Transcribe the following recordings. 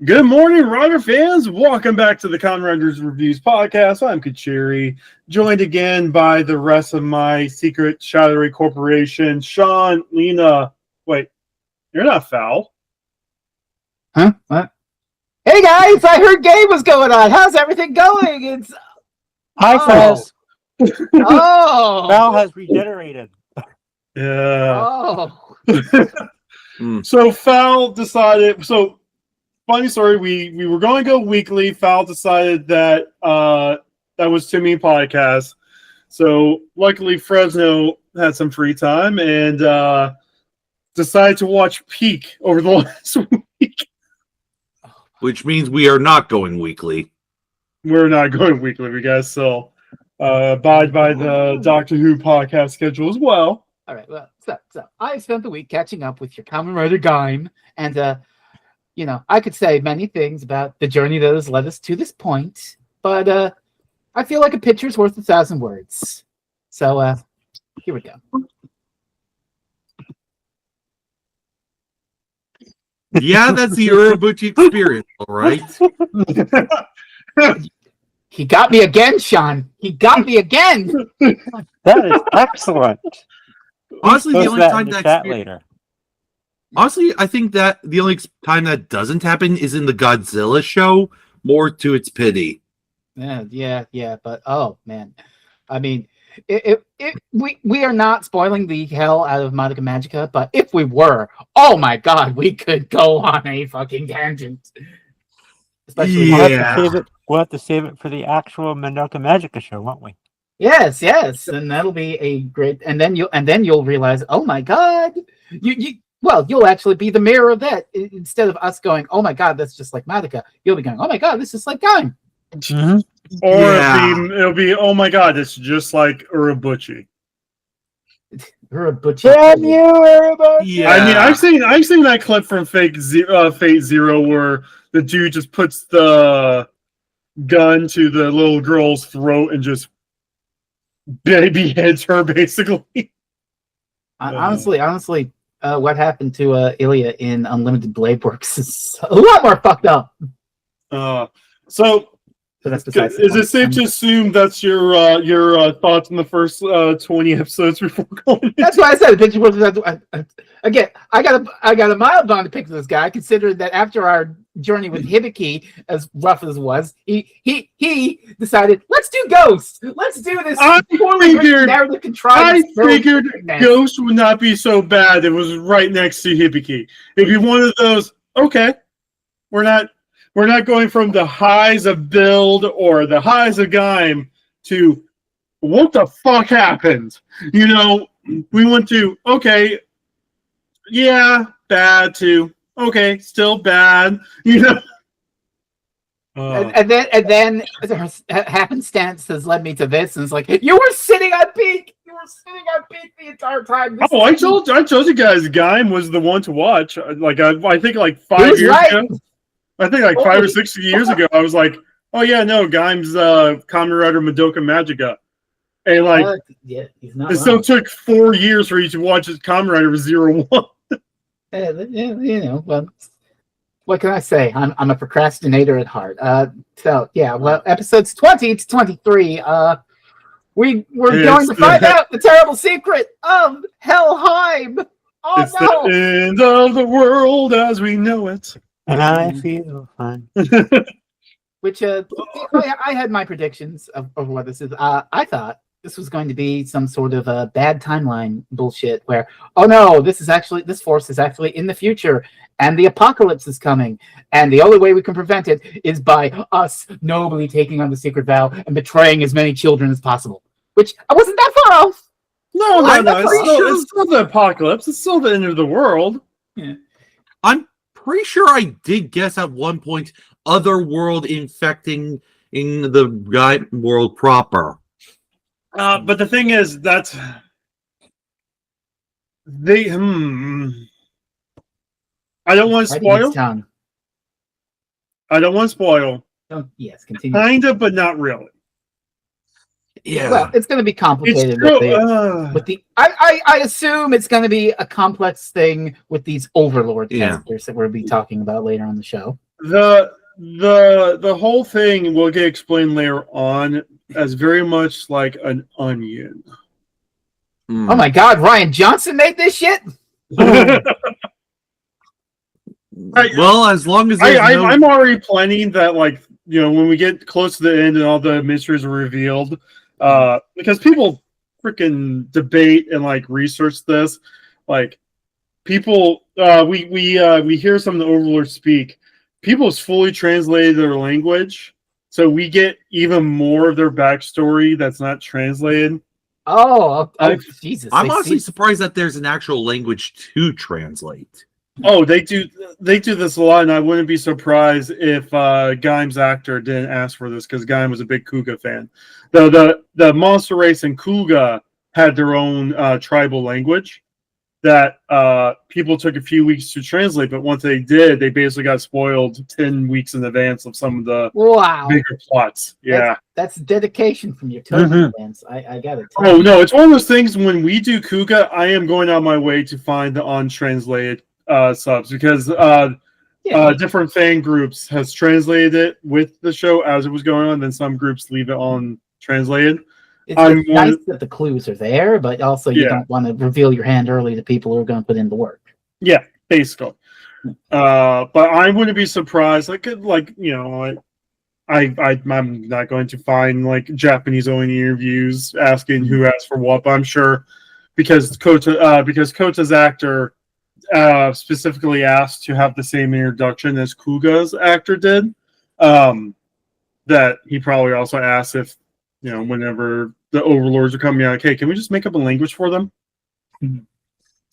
Good morning, Rider fans. Welcome back to the Kamen Riders Reviews podcast. I'm Kachiri, joined again by the rest of my secret shadowy corporation, Sean, Lena. Wait, you're not Foul. Huh? What? Hey guys, I heard Gaim was going on. How's everything going? It's Hi, Fez. Oh, Val has regenerated. Yeah. Oh. So Foul decided. So funny story. We were going to go weekly. Foul decided that that was too many podcasts. So luckily Fresno had some free time and decided to watch Peak over the last week. Which means we are not going weekly. We're not going weekly. We guys still abide by the Doctor Who podcast schedule as well. All right. Well, so I spent the week catching up with your Kamen Rider Gaim, and I could say many things about the journey that has led us to this point, but I feel like a picture's worth 1,000 words. So here we go. Yeah, that's the Urobuchi experience, all right? He got me again, Sean. He got me again. That is excellent. Honestly, the only time that that later. Honestly, I think that the only time that doesn't happen is in the Godzilla show, more to its pity. Yeah. But oh man, I mean, we are not spoiling the hell out of Madoka Magica, but if we were, oh my god, we could go on a fucking tangent. Especially We'll have to save it for the actual Madoka Magica show, won't we? Yes, and that'll be a great. And then you'll realize, oh my god, you'll actually be the mirror of that instead of us going, oh my god, that's just like Madoka. You'll be going, oh my god, this is like Gaim. Mm-hmm. Or it'll be, oh my god, it's just like Urobuchi. Urobuchi. Damn you, Urobuchi! Yeah. I mean, I've seen that clip from Fate Zero where the dude just puts the gun to the little girl's throat and just baby heads her basically. Honestly, what happened to Ilya in Unlimited Blade Works is a lot more fucked up. So that's besides is it safe to assume that's your thoughts on the first 20 episodes before going? That's why I said the picture was again. I got a mild bond to pick this guy, considering that after our journey with Hibiki, as rough as it was, he decided, let's do Ghost. Let's do this. I figured narrative Ghost would not be so bad. It was right next to Hibiki. If you wanted those, okay, we're not going from the highs of Build or the highs of Gaim to what the fuck happened. We went to okay, yeah, bad to okay, still bad. And then happenstance has led me to this, and it's like you were sitting on Peak. You were sitting on Peak the entire time. I told you guys, Gaim was the one to watch. Like I think like 5 years ago. I think like 5 or 6 years ago, I was like, "Oh yeah, no, Gaim's Kamen Rider Madoka Magica," and like, he's not. It still took 4 years for you to watch his Kamen Rider 01. Well, what can I say? I'm a procrastinator at heart. So yeah, well, episodes 20 to 23. We're going to find out the terrible secret of Helheim. Oh it's the end of the world as we know it. And I feel fine. Which I had my predictions of what this is. I thought this was going to be some sort of a bad timeline bullshit where, oh no, this force is actually in the future and the apocalypse is coming, and the only way we can prevent it is by us nobly taking on the secret vow and betraying as many children as possible. Which I wasn't that far off. No. It's still the apocalypse. It's still the end of the world. Yeah. I'm pretty sure I did guess at one point other world infecting in the Gaim world proper. But the thing is, that's they. I don't want to spoil. I don't want to spoil. Yes, continue. Kinda, but not really. Yeah. Well, it's going to be complicated with the. I assume it's going to be a complex thing with these overlord characters that we'll be talking about later on the show. the whole thing will get explained later on as very much like an onion. Oh my God, Ryan Johnson made this shit. Well, as long as there's no... I'm already planning that, like, you know, when we get close to the end and all the mysteries are revealed, because people freaking debate and like research this, like people, we hear some of the overlords speak. People have fully translated their language, so we get even more of their backstory that's not translated. Oh, Jesus! I'm honestly surprised that there's an actual language to translate. Oh, they do this a lot, and I wouldn't be surprised if Gaim's actor didn't ask for this, because Gaim was a big Kuga fan. The monster race in Kuga had their own tribal language that people took a few weeks to translate, but once they did, they basically got spoiled 10 weeks in advance of some of the bigger plots. Yeah. That's dedication from your Tokyo fans. I got it. Oh, no, it's one of those things when we do Kuga, I am going out of my way to find the untranslated subs, because different fan groups has translated it with the show as it was going on, then some groups leave it on translated. It's nice that the clues are there, but also you don't want to reveal your hand early to people who are going to put in the work. Yeah, basically. But I wouldn't be surprised. Like you know, I'm not going to find like Japanese only interviews asking who asked for what, but I'm sure because Kota's actor specifically asked to have the same introduction as Kuga's actor did, that he probably also asked if, you know, whenever the overlords are coming out, okay, can we just make up a language for them?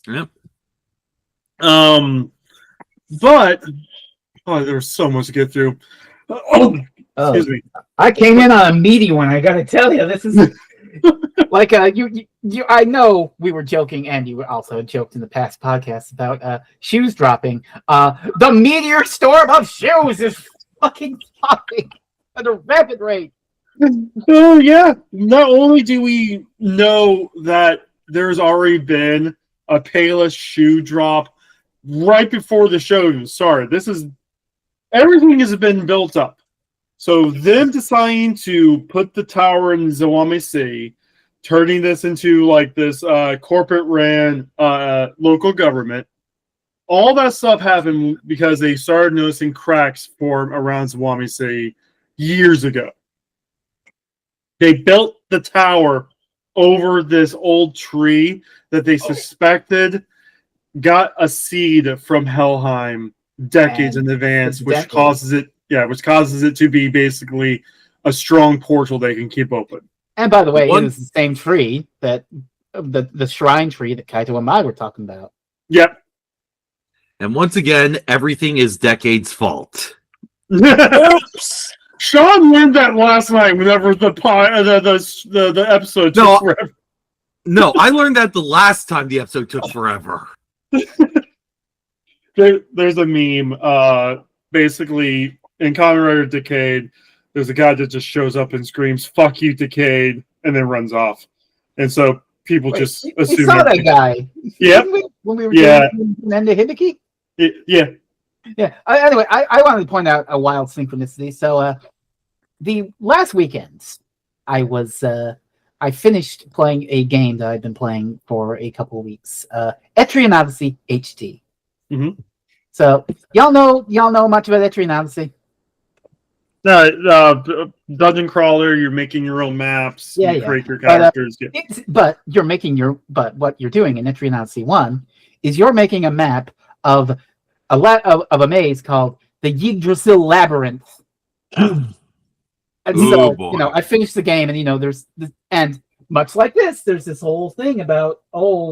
Yeah. But there's so much to get through. Excuse me. I came in on a meaty one. I got to tell you, this is like you. I know we were joking, and you also joked in the past podcast about shoes dropping. The meteor storm of shoes is fucking popping at a rapid rate. Oh yeah. Not only do we know that there's already been a Payless shoe drop right before the show started. Everything has been built up. So them deciding to put the tower in Zawame City, turning this into like this corporate ran local government, all that stuff happened because they started noticing cracks form around Zawame City years ago. They built the tower over this old tree that they suspected got a seed from Helheim decades in advance, which causes it to be basically a strong portal they can keep open. And by the way, it is the same tree that the shrine tree that Kaito and Mai were talking about. Yep. And once again, everything is Decade's fault. Oops. Sean learned that last night whenever the episode took forever. No, I learned that the last time the episode took forever. There's a meme, basically, in Kamen Rider Decade, there's a guy that just shows up and screams, "Fuck you, Decade," and then runs off. And so people just assume... We saw that guy. Yeah. When we were doing Nenda Hibiki? Yeah. Yeah. Anyway, I wanted to point out a wild synchronicity. So, the last weekend, I finished playing a game that I've been playing for a couple of weeks. Etrian Odyssey HD. Mm-hmm. So y'all know much about Etrian Odyssey? Dungeon crawler. You're making your own maps. You create your characters. But what you're doing in Etrian Odyssey 1 is you're making a map of a maze called the Yggdrasil Labyrinth. And so, I finished the game, and and much like this, there's this whole thing about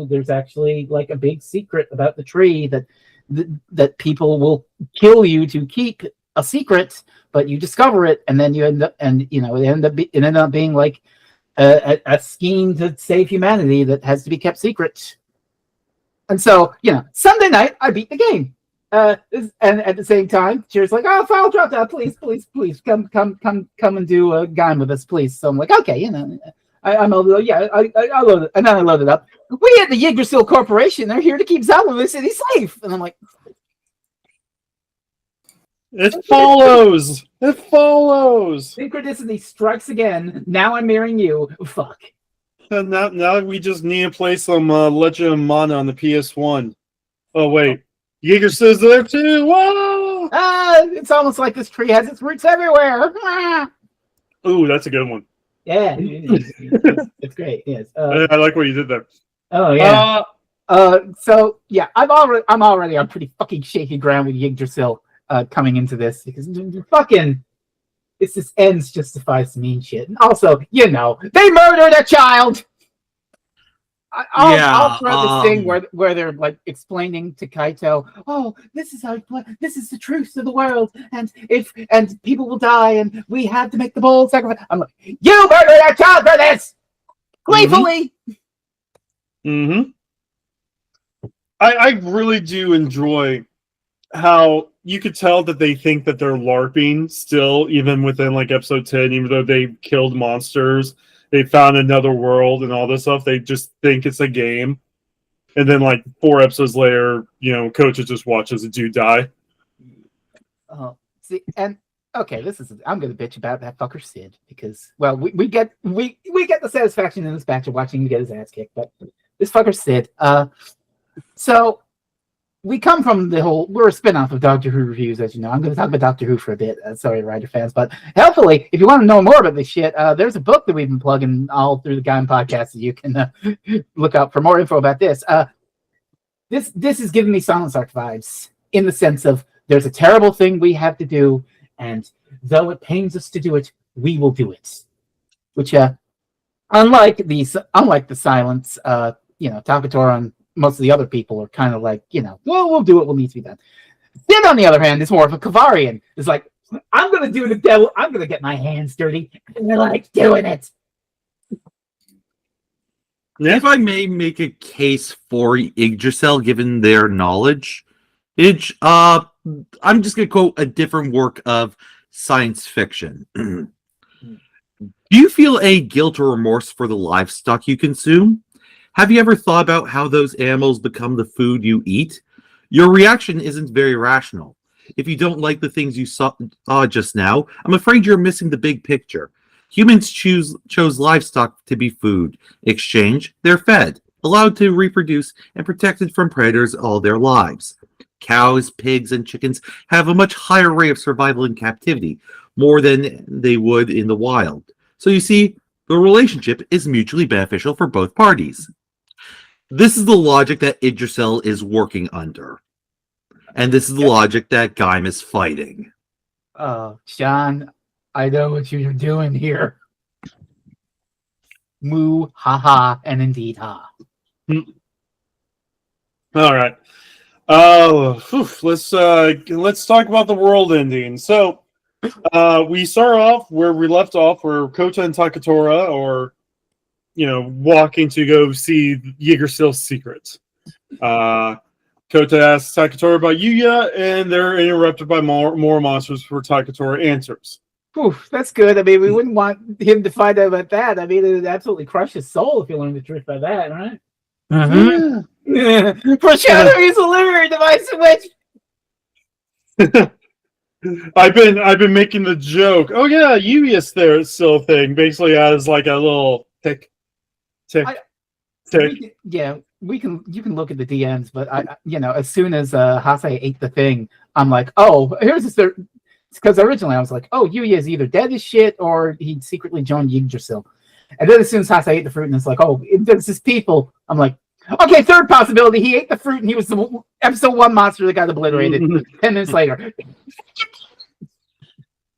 there's actually like a big secret about the tree that people will kill you to keep a secret, but you discover it, and then you end up, and it ended up being like a scheme to save humanity that has to be kept secret. And so, Sunday night I beat the game. And at the same time, Cheers like, file drop down, please, come and do a Gaim with us, please. So I'm like, okay, I load it, and then I load it up. We at the Yggdrasil Corporation, they're here to keep Zawame City safe, and I'm like, It follows. It follows. Synchronicity strikes again. Now I'm marrying you. Fuck. And now we just need to play some Legend of Mana on the PS1. Oh wait, Jaeger's there too. Whoa! It's almost like this tree has its roots everywhere. Ooh, that's a good one. Yeah, it's great. Yes. I like what you did there. Oh yeah. So yeah, I'm already on pretty fucking shaky ground with Yggdrasil coming into this because fucking it's this ends justifies mean shit. And also, they murdered a child. I'll throw this thing where they're like explaining to Kaito, oh, this is the truth of the world, and people will die, and we have to make the bold sacrifice. I'm like, you murdered a child for this, gleefully. Mm-hmm. I really do enjoy how you could tell that they think that they're LARPing still, even within like episode 10, even though they killed monsters, they found another world and all this stuff. They just think it's a game. And then like 4 episodes later, Coach just watches a dude die. See, and okay, I'm gonna bitch about that fucker Sid because we get the satisfaction in this batch of watching him get his ass kicked, but this fucker Sid, so we come from we're a spin-off of Doctor Who reviews, as you know. I'm going to talk about Doctor Who for a bit. Sorry, Rider fans. But helpfully, if you want to know more about this shit, there's a book that we've been plugging all through the Gaim podcast that you can look up for more info about this. This is giving me Silent Arc vibes in the sense of there's a terrible thing we have to do, and though it pains us to do it, we will do it. Which, unlike the silence, Takatora and most of the other people are kind of like, we'll do what needs to be done. Sid, on the other hand, is more of a Kavarian. It's like, I'm going to do the devil. I'm going to get my hands dirty. And I like doing it. If I may make a case for Yggdrasil, given their knowledge, I'm just going to quote a different work of science fiction. Do you feel a guilt or remorse for the livestock you consume? Have you ever thought about how those animals become the food you eat? Your reaction isn't very rational. If you don't like the things you saw just now, I'm afraid you're missing the big picture. Humans chose livestock to be food. Exchange, they're fed, allowed to reproduce, and protected from predators all their lives. Cows, pigs, and chickens have a much higher rate of survival in captivity, more than they would in the wild. So you see, the relationship is mutually beneficial for both parties. This is the logic that Yggdrasil is working under. And this is the logic that Gaim is fighting. Sean, I know what you're doing here. Moo, ha ha, and indeed ha. All right. Let's talk about the world ending. So we start off where we left off, where Kota and Takatora are walking to go see Yggdrasil's secrets. Kota asks Takatora about Yuya, and they're interrupted by more monsters before Takatora answers. Oof, that's good. I mean, we wouldn't want him to find out about that. I mean, it would absolutely crush his soul if he learned the truth by that, right? Mm-hmm. Yeah. Foreshadowing is a literary device in which I've been making the joke. Oh yeah, Yuya's there still thing. Basically as like a little tick. You can look at the DMs, but as soon as Hase ate the thing, I'm like, oh, here's this. Because originally I was like, oh, Yuya is either dead as shit or he secretly joined Yggdrasil. And then as soon as Hase ate the fruit, and it's like, oh, there's his people. I'm like, okay, third possibility, he ate the fruit and he was the episode 1 monster that got obliterated 10 minutes later.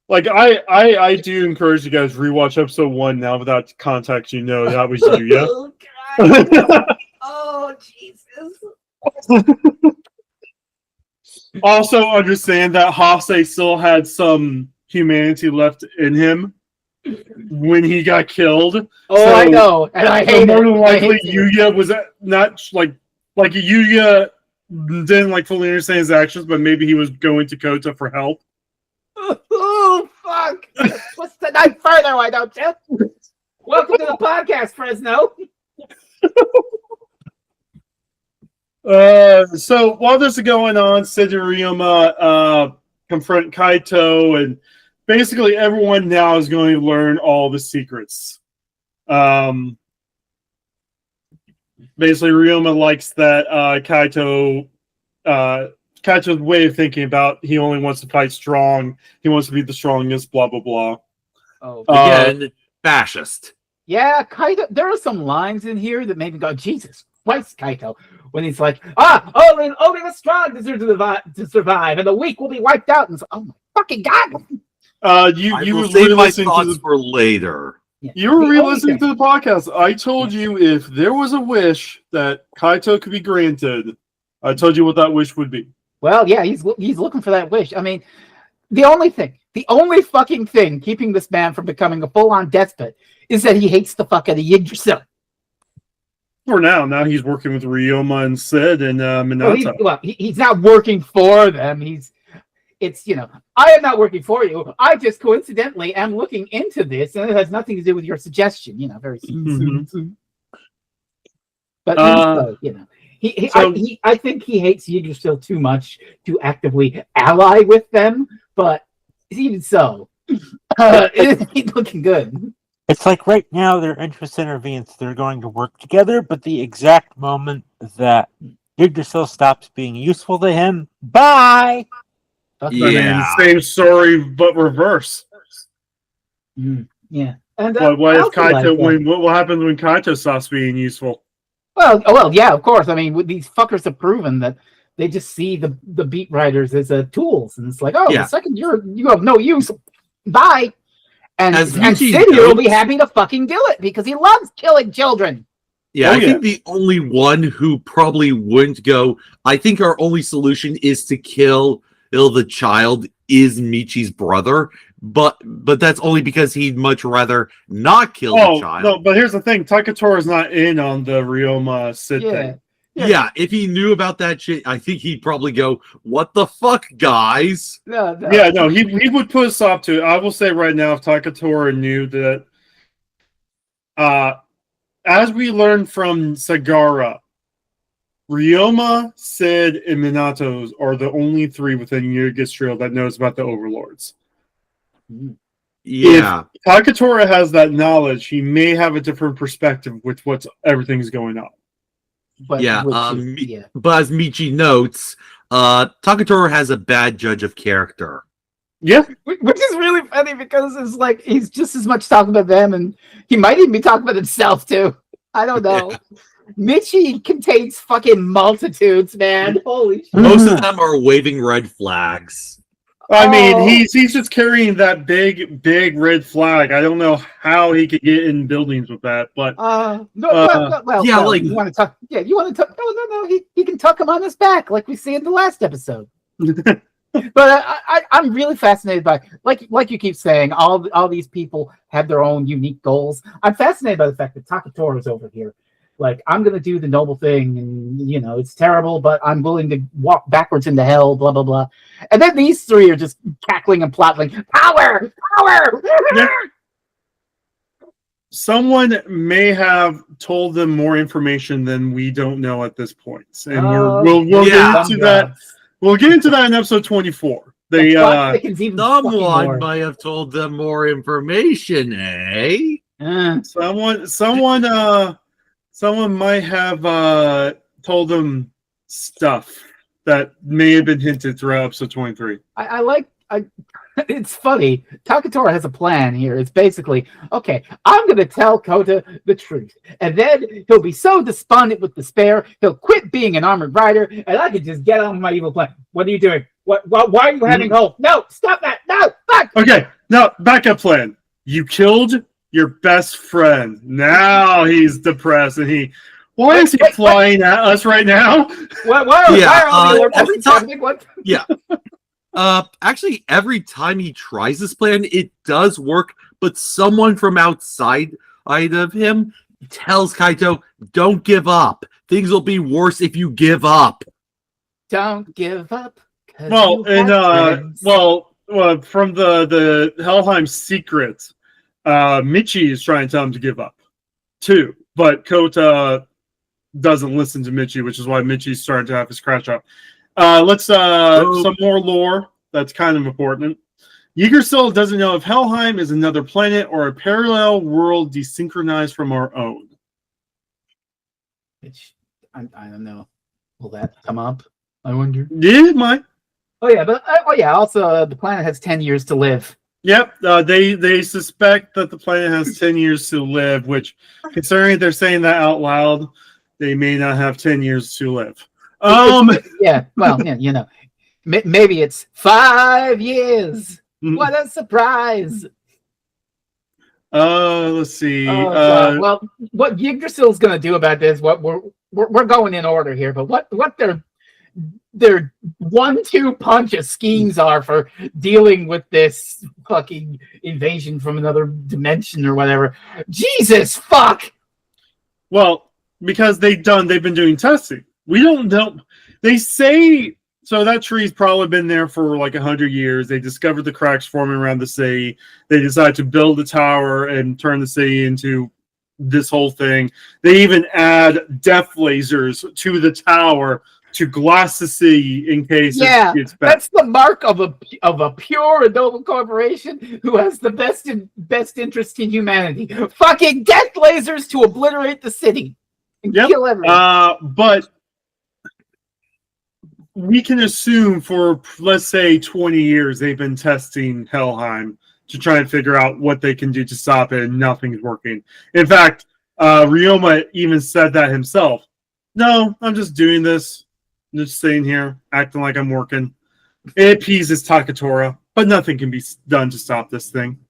Like I do encourage you guys to rewatch episode 1 now without context. That was Yuya. Oh, God. Oh, Jesus. Also understand that Hase still had some humanity left in him when he got killed. Oh, so, I know, and I hate more than likely Yuya was not like Yuya didn't fully understand his actions, but maybe he was going to Kota for help. Oh, fuck! What's the night further? Why don't you? Welcome to the podcast, Fresno. So while this is going on, Sid and Ryoma confront Kaito, and basically everyone now is going to learn all the secrets. Basically, Ryoma likes that Kaito's way of thinking about he only wants to fight strong. He wants to be the strongest. Blah blah blah. Oh, Again, fascist. yeah, Kaito. There are some lines in here that made me go, Jesus Christ, Kaito. When he's like, only the strong deserve to survive, and the weak will be wiped out. And so, oh my fucking God. You I were will save my re-listening to thoughts the for later. Yeah. You were The only re-listening to thing- the podcast. I told you if there was a wish that Kaito could be granted, I told you what that wish would be. Well, yeah, he's looking for that wish. I mean, the only fucking thing keeping this man from becoming a full-on despot is that he hates the fuck out of Yggdrasil. For now he's working with Ryoma and Sid and Minato. He's not working for them. I am not working for you. I just coincidentally am looking into this, and it has nothing to do with your suggestion. Very soon. But I think he hates Yggdrasil too much to actively ally with them. But even so, he's looking good. It's like right now their interests intervenes. They're going to work together, but the exact moment that Yggdrasil stops being useful to him, bye! Yeah. Same story, but reverse. Yeah. And What if Kaito? What happens when Kaito stops being useful? Well, yeah, of course. I mean, these fuckers have proven that they just see the beat writers as tools, and it's like, the second you have no use, bye. And Sid here will be happy to fucking do it because he loves killing children. Yeah, I think the only one who probably wouldn't go, I think our only solution is to kill the child is Michi's brother, but that's only because he'd much rather not kill the child. No, but here's the thing, Takatora's not in on the Ryoma Sid thing. Yeah, if he knew about that shit, I think he'd probably go, what the fuck, guys? No. Yeah, no, he would put a stop to it. I will say right now, if Takatora knew that, as we learned from Sagara, Ryoma, Sid, and Minato are the only three within Yggdrasil that knows about the overlords. Yeah. If Takatora has that knowledge, he may have a different perspective with everything's going on. But but as Michi notes, Takatora has a bad judge of character. Yeah. Which is really funny because it's like he's just as much talking about them, and he might even be talking about himself too. I don't know. Michi contains fucking multitudes, man. Holy shit. Most of them are waving red flags. I mean, he's just carrying that big red flag. I don't know how he could get in buildings with that, but you want to talk? Yeah, you want to talk? No. He can tuck him on his back, like we see in the last episode. But I'm really fascinated by, like you keep saying, all these people have their own unique goals. I'm fascinated by the fact that Takatora's over here. Like, I'm going to do the noble thing, and, it's terrible, but I'm willing to walk backwards into hell, blah, blah, blah. And then these three are just cackling and plotting, power! Yeah. Someone may have told them more information than we don't know at this point. And we'll get into that. We'll get into that in episode 24. Someone might have told them more information, eh? Someone might have told them stuff that may have been hinted throughout episode 23. It's funny. Takatora has a plan here. It's basically, okay, I'm going to tell Kota the truth. And then he'll be so despondent with despair, he'll quit being an armored rider, and I can just get on with my evil plan. What are you doing? Why are you having hope? No, stop that. No, fuck. Okay, now, backup plan. You killed your best friend. Now he's depressed, and why is he flying at us right now? Actually, every time he tries this plan, it does work, but someone from outside of him tells Kaito, don't give up. Things will be worse if you give up. Don't give up. From the Helheim secret, Michi is trying to tell him to give up too, but Kota doesn't listen to Michi, which is why Michi's starting to have his crash out. Let's some more lore. That's kind of important. Yggdrasil doesn't know if Helheim is another planet or a parallel world desynchronized from our own. Which I don't know. Will that come up? I wonder. Yeah, it might. Oh yeah, but also the planet has 10 years to live. Yep, they suspect that the planet has 10 years to live, which, considering they're saying that out loud, they may not have 10 years to live. Yeah, well, yeah, maybe it's 5 years. What a surprise! Let's see. Well, what Yggdrasil's going to do about this? What we're going in order here, but what their 1-2 punch of schemes are for dealing with this fucking invasion from another dimension or whatever. Jesus fuck! Well, because they've been doing testing. We don't know. They say so that tree's probably been there for like 100 years. They discovered the cracks forming around the city. They decided to build a tower and turn the city into this whole thing. They even add death lasers to the tower to glass the city in case it gets bad. That's the mark of a pure and noble corporation who has the best interest in humanity. Fucking death lasers to obliterate the city and kill everyone. But we can assume for, let's say, 20 years they've been testing Helheim to try and figure out what they can do to stop it, and nothing's working. In fact, Ryoma even said that himself. No, I'm just doing this. I'm just sitting here, acting like I'm working. It appeases Takatora, but nothing can be done to stop this thing.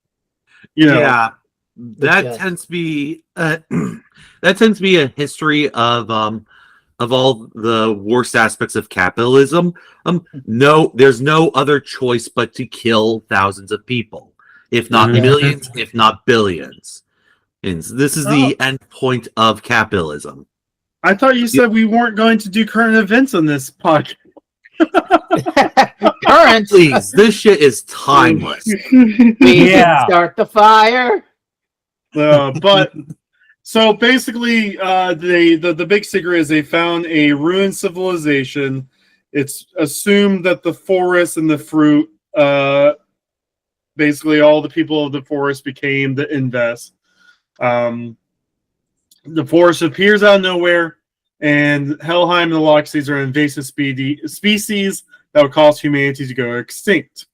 Yeah, that tends to be a history of all the worst aspects of capitalism. No, there's no other choice but to kill thousands of people, if not millions, if not billions. And this is the end point of capitalism. I thought you said we weren't going to do current events on this podcast. Current, please. This shit is timeless. We can start the fire. But so basically, the big secret is they found a ruined civilization. It's assumed that the forest and the fruit, basically all the people of the forest became the invest. The forest appears out of nowhere, and Helheim and the Loxies are invasive species that would cause humanity to go extinct.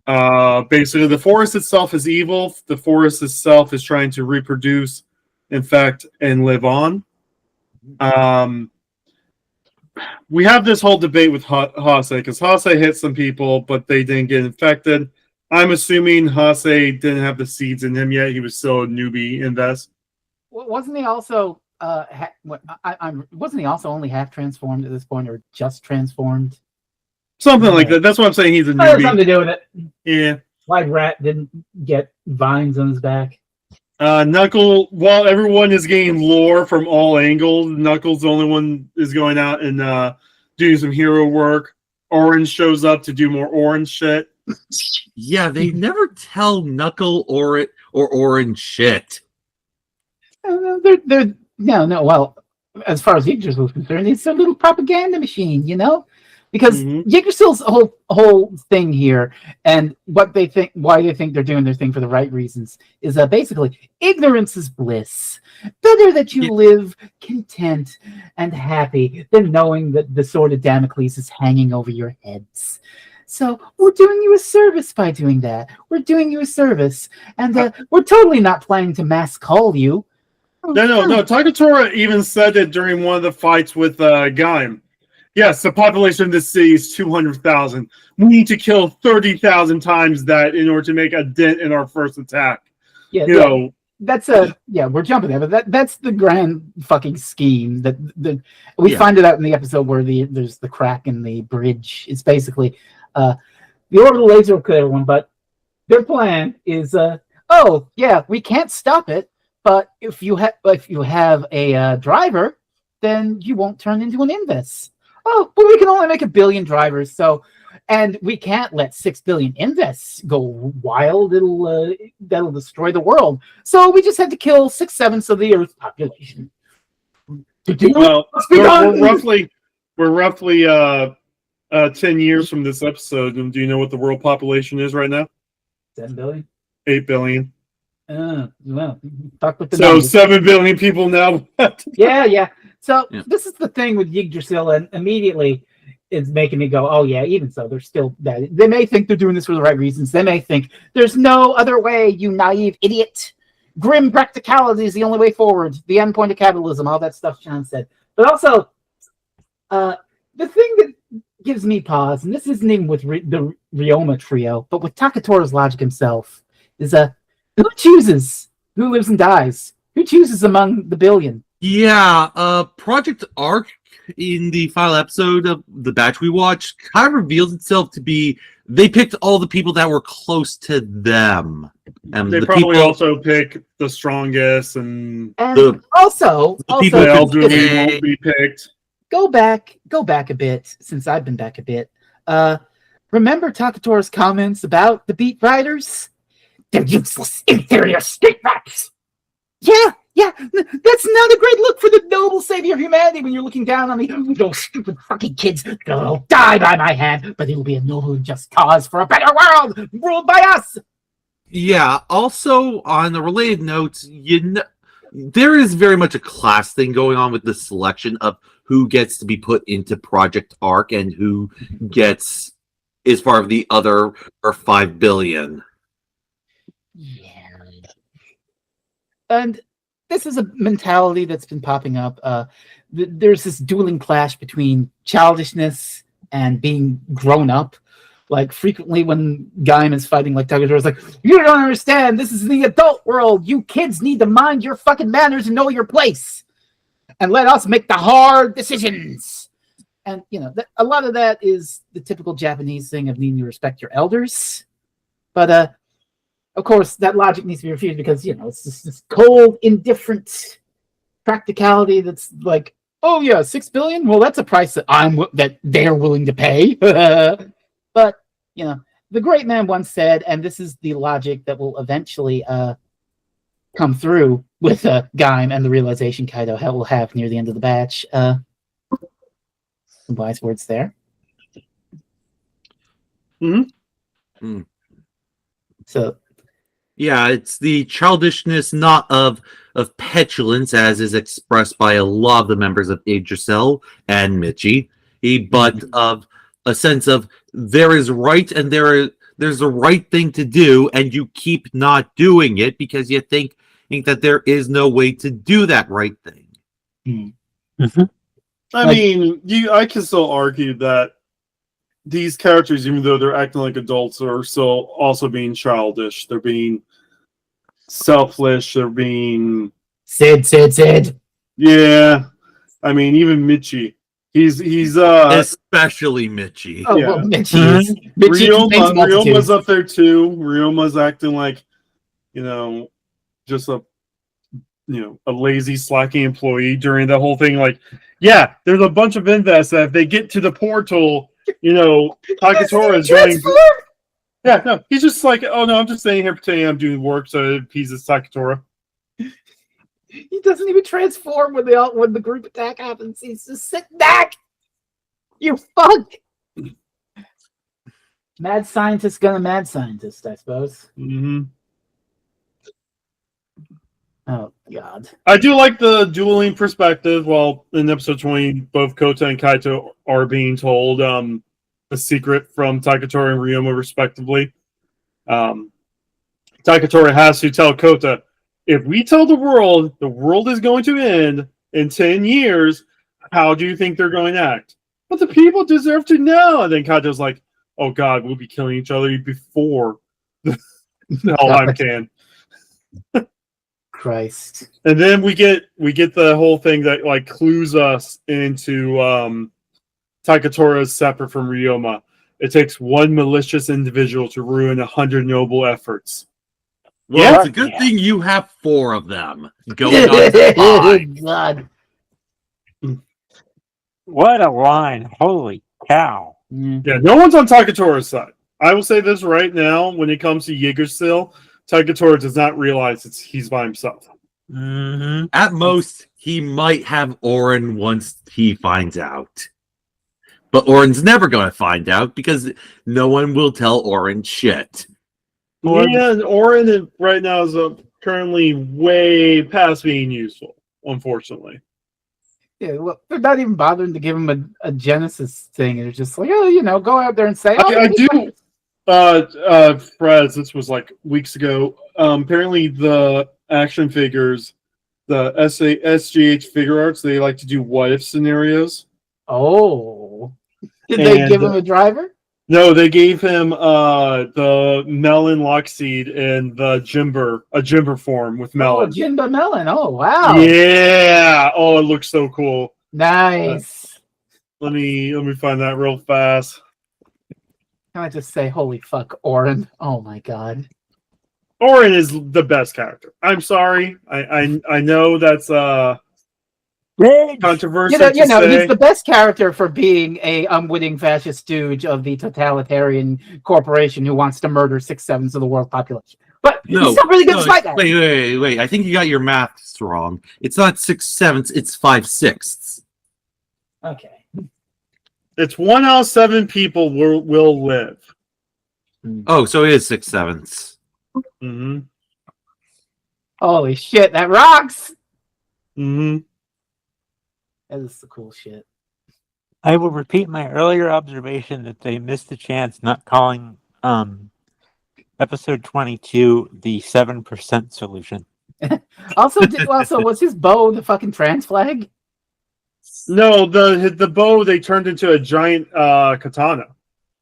Basically, the forest itself is evil. The forest itself is trying to reproduce, infect, and live on. We have this whole debate with Hase, because Hase hit some people, but they didn't get infected. I'm assuming Hase didn't have the seeds in him yet. He was still a newbie invest. Wasn't he also wasn't he also only half transformed at this point, or just transformed? Something like that. That's what I'm saying. He's a newbie. There's something to do with it. Yeah. Why Rat didn't get vines on his back? Knuckle, while everyone is getting lore from all angles, Knuckles the only one is going out and doing some hero work. Orange shows up to do more orange shit. Yeah, they never tell Knuckle or Orange shit. They're no. Well, as far as Yggdrasil is concerned, it's a little propaganda machine, because Yggdrasil's whole thing here, and why they think they're doing their thing for the right reasons, is basically ignorance is bliss. Better that you live content and happy than knowing that the sword of Damocles is hanging over your heads. So we're doing you a service by doing that. We're doing you a service, and we're totally not planning to mass call you. No. Takatora even said it during one of the fights with Gaim. Yes, the population of this city is 200,000. We need to kill 30,000 times that in order to make a dent in our first attack. That's we're jumping there, but that's the grand fucking scheme that we find it out in the episode where there's the crack in the bridge. It's basically the orbital laser will kill everyone, but their plan is we can't stop it, but if you have a driver, then you won't turn into an invest. Oh, but we can only make 1 billion drivers, and we can't let 6 billion invests go wild. That'll destroy the world. So we just had to kill 6/7 of the Earth's population. Well, we're roughly 10 years from this episode, and do you know what the world population is right now? 7 billion. 8 billion. Well, talk with the So numbers. 7 billion people now. Yeah. So Yeah. this is the thing with Yggdrasil, and immediately it's making me go, oh yeah, even so, they're still that they may think they're doing this for the right reasons. They may think there's no other way, you naive idiot. Grim practicality is the only way forward. The end point of capitalism, all that stuff John said. But also, the thing that gives me pause, and this isn't even with the Ryoma trio, but with Takatora's logic himself, is who chooses who lives and dies? Who chooses among the billion? Yeah, Project Arc in the final episode of the batch we watched kind of reveals itself to be they picked all the people that were close to them. And They the probably people, also pick the strongest, and And The- also, people the who elderly Hey. won't be picked. go back a bit, since I've been back a bit. Remember Takatora's comments about the beat riders? They're useless, inferior street rats. Yeah, that's not a great look for the noble savior of humanity when you're looking down on me. Those stupid fucking kids, they'll die by my hand, but it'll be a noble and just cause for a better world, ruled by us. Yeah, also on a related note, there is very much a class thing going on with the selection of who gets to be put into Project Arc and who gets is part of the other or 5 billion. Yeah. And this is a mentality that's been popping up. There's this dueling clash between childishness and being grown up. Like frequently when Gaim is fighting, like Takatora's like, you don't understand. This is the adult world. You kids need to mind your fucking manners and know your place, and let us make the hard decisions. And a lot of that is the typical Japanese thing of needing to respect your elders. But of course, that logic needs to be refuted because it's just this cold, indifferent practicality that's like, oh yeah, 6 billion. Well, that's a price that they're willing to pay. But the great man once said, and this is the logic that will eventually come through with Gaim and the realization Kaido will have near the end of the batch. Some wise words there. Mm-hmm. So Yeah, it's the childishness not of petulance as is expressed by a lot of the members of Yggdrasil and Michi, but of a sense of there is right and there's a right thing to do, and you keep not doing it because you think that there is no way to do that right thing. Mm-hmm. I mean, I can still argue that these characters, even though they're acting like adults, are still also being childish. They're being selfish. They're being Sid. yeah. I mean, even Michi. He's Especially Michi. Oh Yeah. well, Michi is Michi contains multitudes. Ryoma's up there too. Ryoma's acting like, just a lazy, slacking employee during the whole thing. Like, yeah, there's a bunch of invests that if they get to the portal, Takatora is going. Yeah, no, he's just like, oh no, I'm just staying here pretending I'm doing work so it appeases Takatora. He doesn't even transform when the group attack happens. He's just sitting back. You fuck. Mad scientist gonna mad scientist, I suppose. Mm-hmm. Oh God. I do like the dueling perspective. While in episode 20, both Kota and Kaito are being told a secret from Takatora and Ryoma, respectively. Takatora has to tell Kota, if we tell the world is going to end in 10 years, how do you think they're going to act? But the people deserve to know. And then Kaito's like, oh God, we'll be killing each other before the Helheim can. Christ. And then we get the whole thing that like clues us into Takatora's separate from Ryoma. It takes one malicious individual to ruin 100 noble efforts. Well, it's a good thing you have 4 of them going on to 5. God. What a line. Holy cow. Yeah, no one's on Takatora's side. I will say this right now, when it comes to Yggdrasil, Takatora does not realize he's by himself. Mm-hmm. At most, he might have Orin once he finds out. But Oren's never going to find out because no one will tell Oren shit. Yeah, and Orin right now is currently way past being useful, unfortunately. Yeah, well, they're not even bothering to give him a Genesis thing. It's just like, oh, go out there and say, oh, I do. Fred, this was like weeks ago. Apparently, the action figures, the SGH figure arts, they like to do what if scenarios. Oh, did they give him a driver? No, they gave him the melon lockseed and the Jimber form with melon. Oh, Jinba Melon. Oh, wow. Yeah. Oh, it looks so cool. Nice. Let me find that real fast. Can I just say, holy fuck, Orin? Oh my god. Orin is the best character. I'm sorry. I know that's controversial. He's the best character for being a unwitting fascist stooge of the totalitarian corporation who wants to murder 6/7 of the world population. But he's still really good despite that. Wait. I think you got your maths wrong. It's not 6/7, it's 5/6. Okay. It's 1 out of 7 people will live. Oh, so it is 6/7. Mm-hmm. Holy shit, that rocks! Mm-hmm. That is the cool shit. I will repeat my earlier observation that they missed the chance not calling episode 22 the 7% solution. Also, was his bow the fucking trans flag? No, the bow they turned into a giant katana.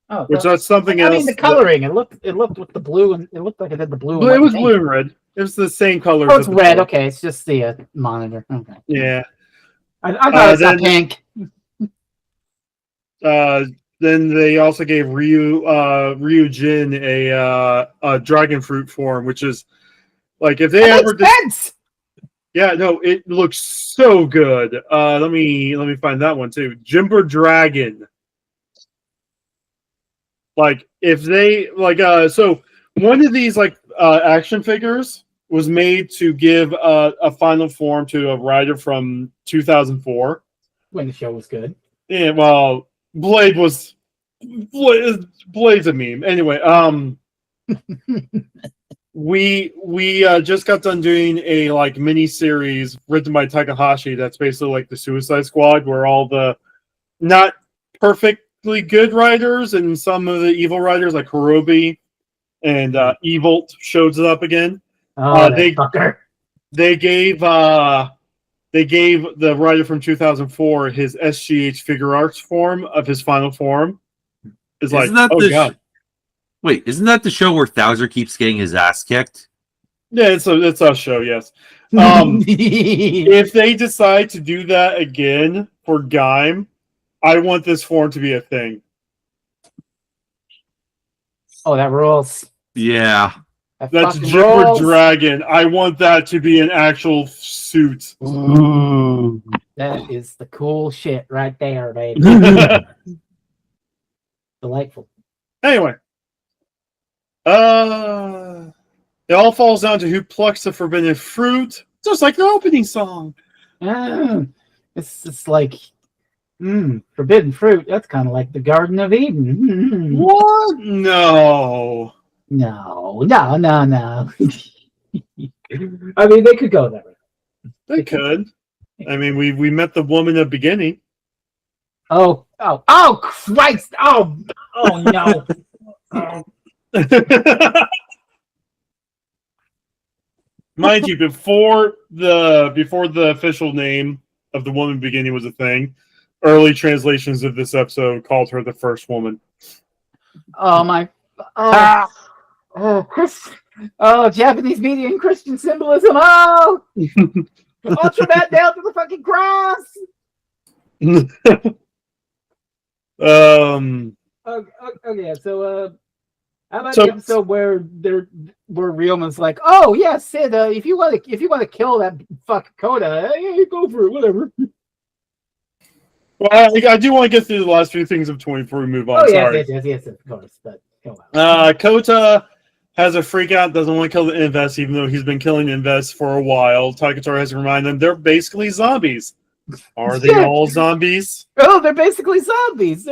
Oh, which that's something else. I mean, the coloring. It looked with the blue, and it looked like it had the blue. It was blue and red. It was the same color. Oh, it's red. Okay, it's just the monitor. Okay. Yeah. I thought it was pink. Then they also gave Ryu Jin a dragon fruit form, which is like if they ever did. Yeah, no, it looks so good. Let me find that one too. Jimber Dragon. Like if they so one of these action figures was made to give a final form to a rider from 2004 when the show was good. Yeah, well, Blade's a meme. Anyway, we just got done doing a mini series written by Takahashi that's basically like the Suicide Squad, where all the not perfectly good writers and some of the evil writers like Hirobi and Evolt shows up again. Oh, fucker. They gave the writer from 2004 his SGH figure arts form of his final form. It's like, oh god. Wait, isn't that the show where Thouser keeps getting his ass kicked? Yeah, it's a show, yes. If they decide to do that again for Gaim, I want this form to be a thing. Oh, that rules. Yeah. That's Jimber Dragon. I want that to be an actual suit. Ooh. That is the cool shit right there, baby. Delightful. Anyway. It all falls down to who plucks the forbidden fruit. Just like the opening song. It's like forbidden fruit. That's kind of like the Garden of Eden. What? No. I mean, they could go there. They could. I mean, we met the woman at the beginning. Oh Christ! Oh no! Mind you, before the official name of the woman beginning was a thing, early translations of this episode called her the first woman. Japanese media and Christian symbolism. Ultra bad down to the fucking cross. Okay, so how about the episode where Ryuma's like, "Oh yeah, Sid, if you want to kill that fuck Coda, go for it, whatever." Well, I do want to get through the last few things of 20 before we move on. Yes, of course. But Kota has a freak out, doesn't want to kill the Invest, even though he's been killing Invest for a while. Takatora has to remind them they're basically zombies. Are they all zombies? Oh, they're basically zombies.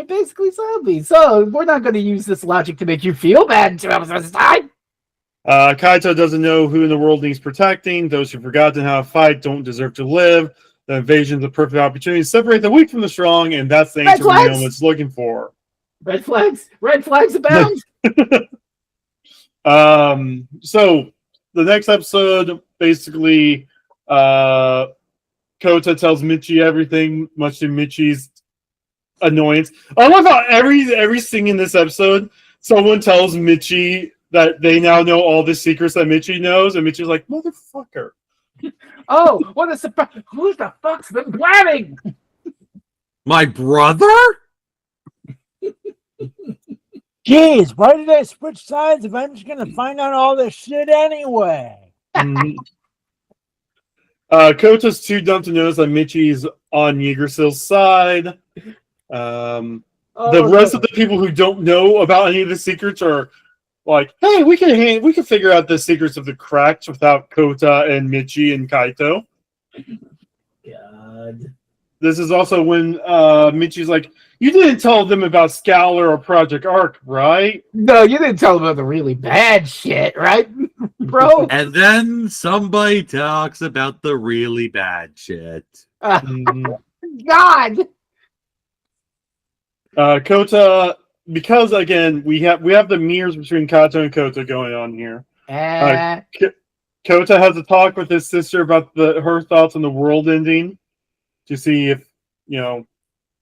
So we're not going to use this logic to make you feel bad in 2 episodes' time. Kaito doesn't know who in the world needs protecting. Those who've forgotten how to fight don't deserve to live. The invasion's a perfect opportunity to separate the weak from the strong, and that's the ancient realm it's looking for. Red flags abound. So the next episode, basically, Kota tells Michi everything, much to Michi's annoyance. I love how every scene in this episode, someone tells Michi that they now know all the secrets that Michi knows, and Michi's like, motherfucker. Oh, what a surprise! Who the fuck's been blabbing? My brother? Jeez, why did I switch sides if I'm just gonna find out all this shit anyway? Kota's too dumb to notice that Michi's on Yggdrasil's side. The rest of the people who don't know about any of the secrets are like, hey, we can figure out the secrets of the cracks without Kota and Michi and Kaito. God. This is also when Michi's like, you didn't tell them about Scowler or Project Arc, right? No, you didn't tell them about the really bad shit, right, bro? And then somebody talks about the really bad shit. God. Kota, because again we have the mirrors between Kaito and Kota going on here. Kota has a talk with his sister about her thoughts on the world ending to see if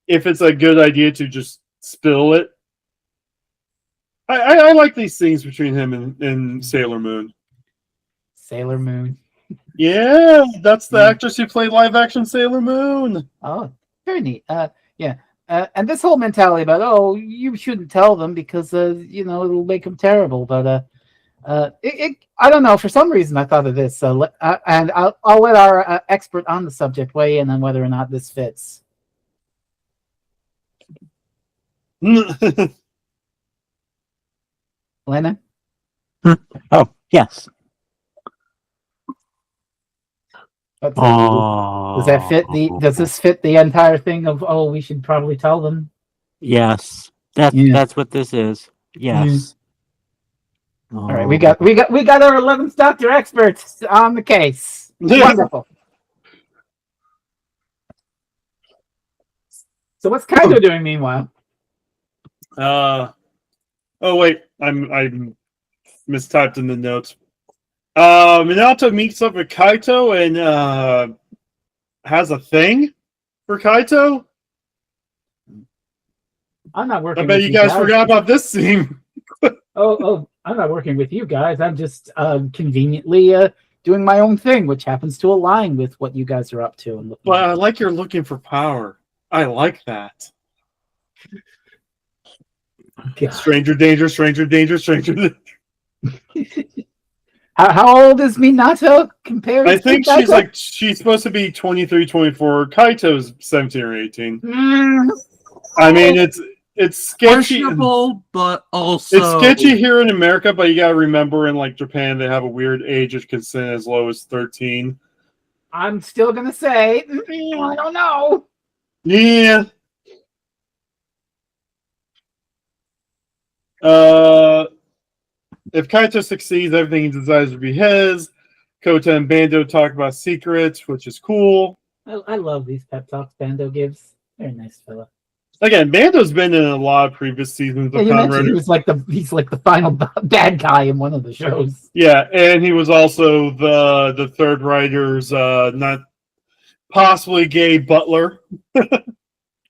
it's a good idea to just spill it. I like these things between him and Sailor Moon. Sailor Moon. Yeah, that's the actress who played live action Sailor Moon. Oh, very neat. Yeah. And this whole mentality about, you shouldn't tell them because it'll make them terrible. But I don't know. For some reason, I thought of this. And I'll let our expert on the subject weigh in on whether or not this fits. Lena? Oh, yes. Does that fit does this fit the entire thing of, we should probably tell them? Yes. That's what this is. Yes. All right, we got our 11th Doctor experts on the case. Wonderful. So what's Kaido doing meanwhile? Oh wait, I'm mistyped in the notes. Minato meets up with Kaito and has a thing for Kaito. I'm not working. I bet you guys forgot about this scene. I'm not working with you guys. I'm just conveniently doing my own thing, which happens to align with what you guys are up to. And Well, I like you're looking for power. I like that. God. Stranger danger, stranger danger, stranger danger. How old is Minato compared I think to she's supposed to be 23, 24. Kaito's 17 or 18. Mm. I mean, it's sketchy. Questionable, but also It's sketchy here in America, but you gotta remember in like Japan they have a weird age of consent as low as 13. I'm still gonna say I don't know. Yeah. If Kaito succeeds, everything he desires will be his. Kota and Bando talk about secrets, which is cool. I love these pep talks Bando gives. Very nice fella. Again, Bando's been in a lot of previous seasons of You Kamen mentioned Rider. he's like the final bad guy in one of the shows. Yeah, and he was also the third writer's not possibly gay butler.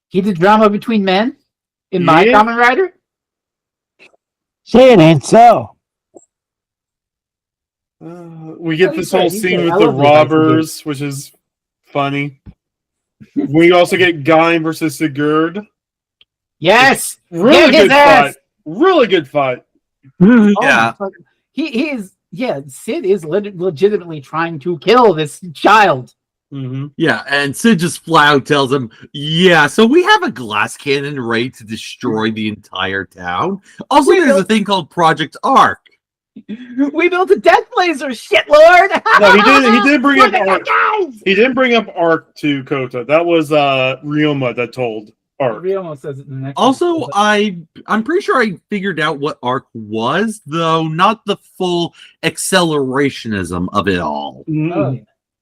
He did drama between men in my Kamen Rider. Say it ain't so. We get this whole he's scene great. with I the love the robbers, which is funny. We also get Gaim versus Sigurd. Yes, Really get his good ass! fight. Really good fight. Yeah. He is. Yeah, Sid is legitimately trying to kill this child. Mm-hmm. Yeah, and Sid just flat out tells him, yeah, so we have a glass cannon ready to destroy the entire town. Also, there's a thing called Project Arc. We built a death laser, shit lord. No, he didn't. He didn't bring We're up the Arc. good guys. He didn't bring up Arc to Kota. That was Ryoma that told Arc. Ryoma says it in the next Also, episode. I'm pretty sure I figured out what arc was, though not the full accelerationism of it all. Oh, yeah.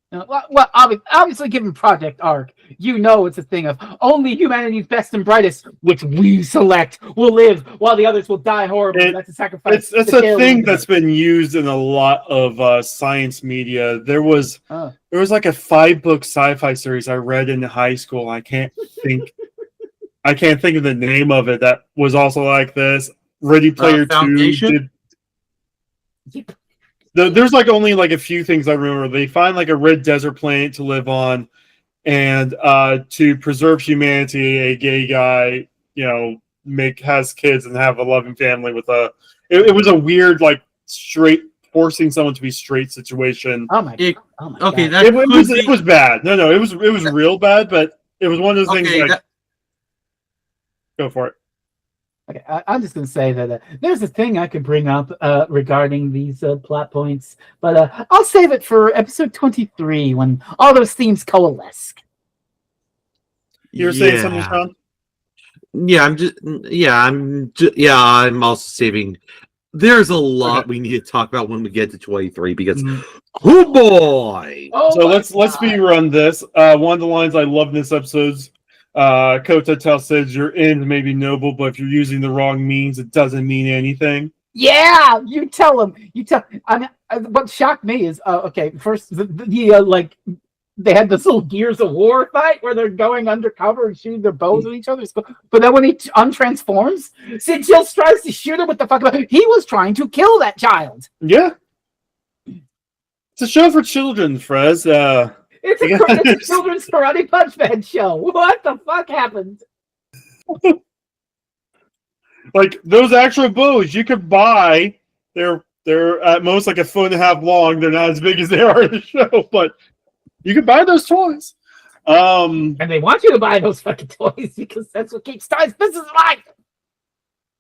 Well, obviously, given Project Arc, you know it's a thing of only humanity's best and brightest, which we select, will live, while the others will die horribly. That's a sacrifice. It's a thing that's been used in a lot of science media. There was like a 5-book sci-fi series I read in high school. I can't think of the name of it. That was also like this. Ready Player 2 Foundation? There's like only like a few things I remember. They find like a red desert planet to live on, and to preserve humanity, a gay guy, has kids and have a loving family with a. It was a weird like straight forcing someone to be straight situation. Oh my Okay, God. It was bad. No, it was real bad, but it was one of those things like. Go for it. Okay, I'm just going to say that there's a thing I could bring up regarding these plot points, but I'll save it for episode 23 when all those themes coalesce. You were saying something, Sean? I'm also saving. There's a lot we need to talk about when we get to 23 because, oh boy! So let's rerun this. One of the lines I love in this episode's Kota tells Sid, "Your end may be noble, but if you're using the wrong means, it doesn't mean anything." Yeah, you tell him. I mean, what shocked me is first like they had this little Gears of War fight where they're going undercover and shooting their bows at each other. But then when he untransforms, Sid just tries to shoot him with the fuck. He was trying to kill that child. Yeah, it's a show for children, Frez. It's a children's Karate Punch Man show. What the fuck happened? Like those actual bows you could buy. They're at most like a 1.5 feet long. They're not as big as they are in the show, but you can buy those toys. And they want you to buy those fucking toys because that's what keeps Ty's business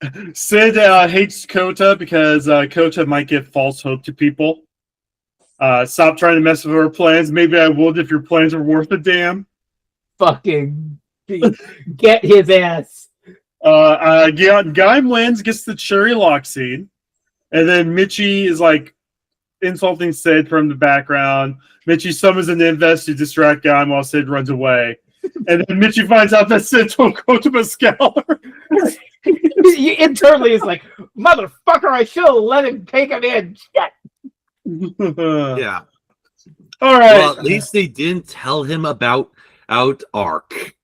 alive. Sid hates Kota because Kota might give false hope to people. Stop trying to mess with our plans. Maybe I would if your plans are worth a damn. Fucking get his ass. Gaim wins, gets the cherry lock seed. And then Michi is like insulting Sid from the background. Michi summons an invest to distract Gaim while Sid runs away. And then Michi finds out that Sid told Kota Pascal. Internally is like, motherfucker, I should have let him take him in. Shit. Yeah. All right. Well, at least they didn't tell him about Arc.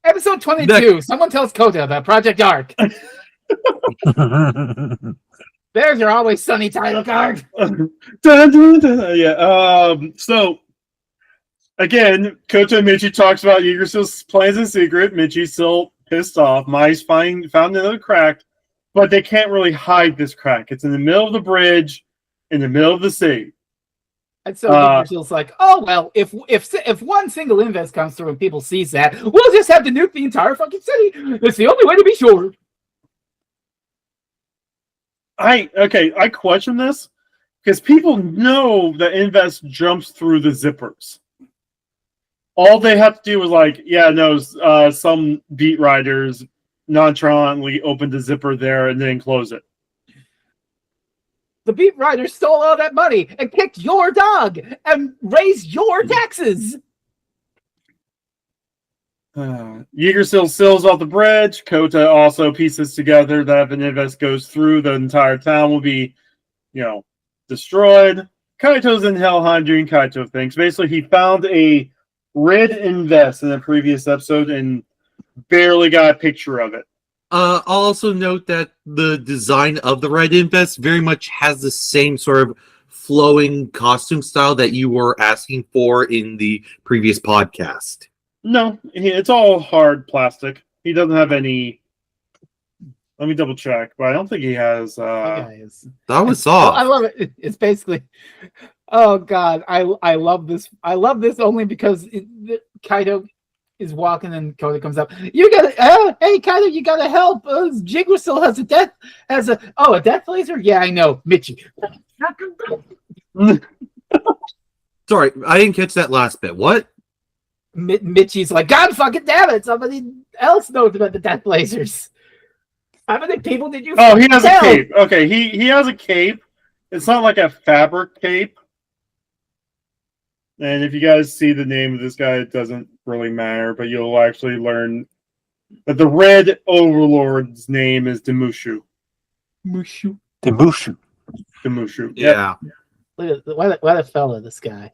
Episode 22. Someone tells Kota about Project Arc. There's your Always Sunny title card. Dun, dun, dun. Yeah. So again, Kota and Michi talks about Yggdrasil's plans in secret. Michi's still pissed off. Mai's found another crack, but they can't really hide this crack. It's in the middle of the bridge. In the middle of the sea. And so Yggdrasil's like, oh, well, if one single invest comes through and people sees that, we'll just have to nuke the entire fucking city. That's the only way to be sure. I question this because people know that invest jumps through the zippers. All they have to do is some beat riders nonchalantly opened the zipper there and then close it. The beat writer stole all that money and kicked your dog and raised your taxes. Yggdrasil sails off the bridge. Kota also pieces together that if an invest goes through, the entire town will be, destroyed. Kaito's in Helheim doing Kaito things. Basically, he found a red invest in the previous episode and barely got a picture of it. I'll also note that the design of the Red Invest very much has the same sort of flowing costume style that you were asking for in the previous podcast. No, it's all hard plastic. He doesn't have any. Let me double check, but I don't think he has. That was soft. I love it. It's basically. Oh God, I love this. I love this only because Kaito is walking, and Kota comes up. You gotta, hey, Kota, you gotta help. Jigger still has a death laser. Yeah, I know, Mitchie. Sorry, I didn't catch that last bit. What? Mitchie's like, God fucking damn it! Somebody else knows about the death lasers. How many people did you? Oh, he has tell? a cape. Okay, he has a cape. It's not like a fabric cape. And if you guys see the name of this guy, it doesn't really matter, but you'll actually learn that the Red Overlord's name is Demushu. Mushu. Demushu. Demushu. Yeah. Look at what a fella, this guy.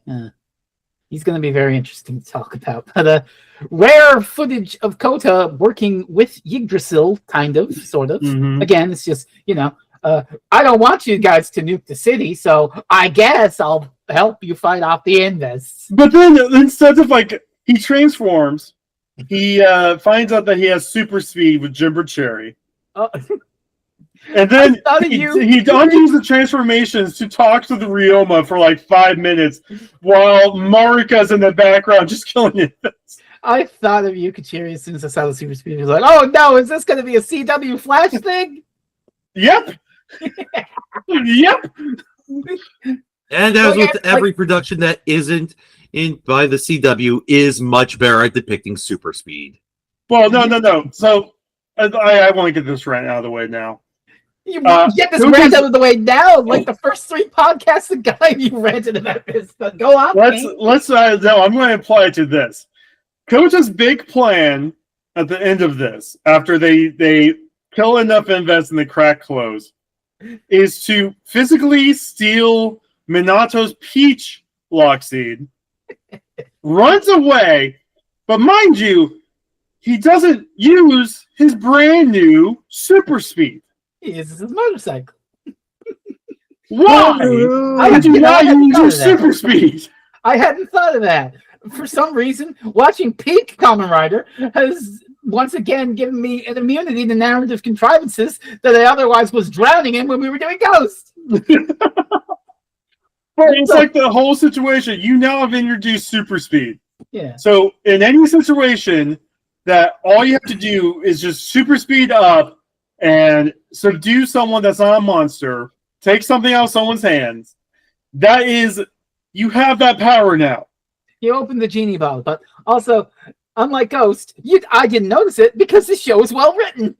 He's going to be very interesting to talk about. But rare footage of Kota working with Yggdrasil, kind of, sort of. Mhm. Again, it's just, I don't want you guys to nuke the city, so I guess I'll help you fight off the Invis. But then instead of he transforms, he finds out that he has super speed with Jimber Cherry. And then he undoes the transformations to talk to the Ryoma for 5 minutes while Marika's in the background just killing it. I thought of you, Kachiri, as soon as I saw the super speed. I was like, oh no, is this going to be a CW Flash thing? Yep. Yep. And as with every production that isn't by the CW, is much better at depicting super speed. Well, no. So I want to get this rant out of the way now. You get this rant out of the way now. Like the first 3 podcasts, the guy you ranted about this. But go on. Let's no. I'm going to apply it to this. Kota's big plan at the end of this, after they kill enough invest and the crack close, is to physically steal Minato's peach lockseed, runs away, but mind you, he doesn't use his brand new super speed. He uses his motorcycle. Why? Why do you not use your super speed? I hadn't thought of that. For some reason, watching Peak Kamen Rider has once again given me an immunity to narrative contrivances that I otherwise was drowning in when we were doing Ghost. It's like the whole situation. You now have introduced super speed. Yeah. So in any situation that all you have to do is just super speed up and subdue someone that's not a monster, take something out of someone's hands, you have that power now. You open the genie bottle, but also, unlike Ghost, I didn't notice it because the show is well written.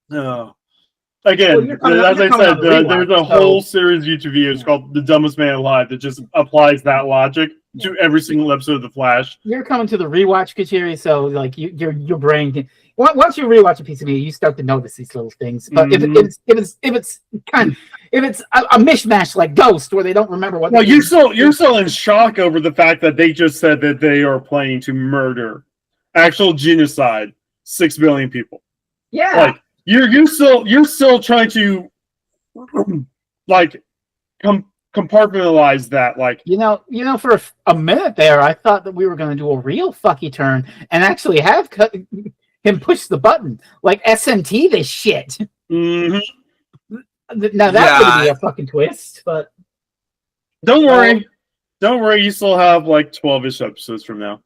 No. Again, as I said, there's a whole series of YouTube videos called The Dumbest Man Alive that just applies that logic to every single episode of The Flash. You're coming to the rewatch, Kachiri, so your brain can, once you rewatch a piece of media, you start to notice these little things. But if it's a mishmash like Ghost, where they don't remember what. Well, you're still in shock over the fact that they just said that they are planning to murder, actual genocide, 6 billion people. Yeah. You're still trying to compartmentalize that. For a minute there, I thought that we were going to do a real fucky turn and actually have him push the button like SMT this shit. Mm-hmm. Now that would be a fucking twist, but don't worry, you still have 12-ish episodes from now.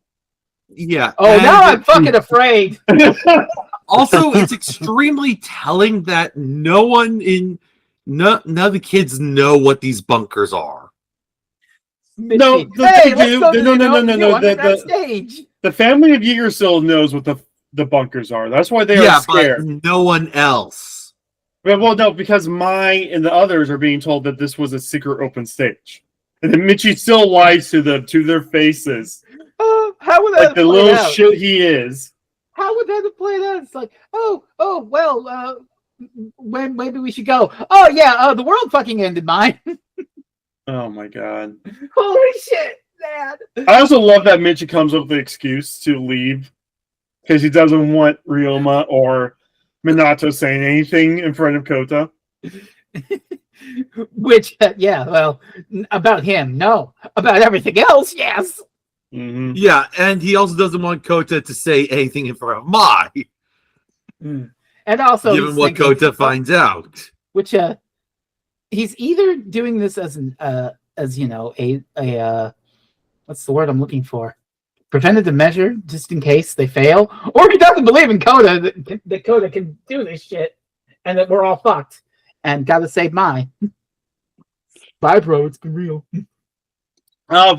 Yeah. Oh, now I'm fucking afraid. Also, it's extremely telling that none of the kids know what these bunkers are. No, hey, they do. No. The family of Yggdrasil knows what the bunkers are. That's why they are scared. But no one else. Well, no, because Mai and the others are being told that this was a secret open stage, and then Michi still lies to their faces. How would that the little shit he is? How would that have played out? It's like, well, when maybe we should go. Oh yeah, the world fucking ended, mine. Oh my god! Holy shit, Dad! I also love that Michi comes up with the excuse to leave because he doesn't want Ryoma or Minato saying anything in front of Kota. Which, about him, no. About everything else, yes. Mm-hmm. Yeah, and he also doesn't want Kota to say anything in front of Mai. And also, given what Kota finds out, which he's either doing this as a what's the word I'm looking for? preventative measure just in case they fail, or he doesn't believe in Coda that Coda can do this shit, and that we're all fucked and gotta save Mai. Bye, bro. It's been real.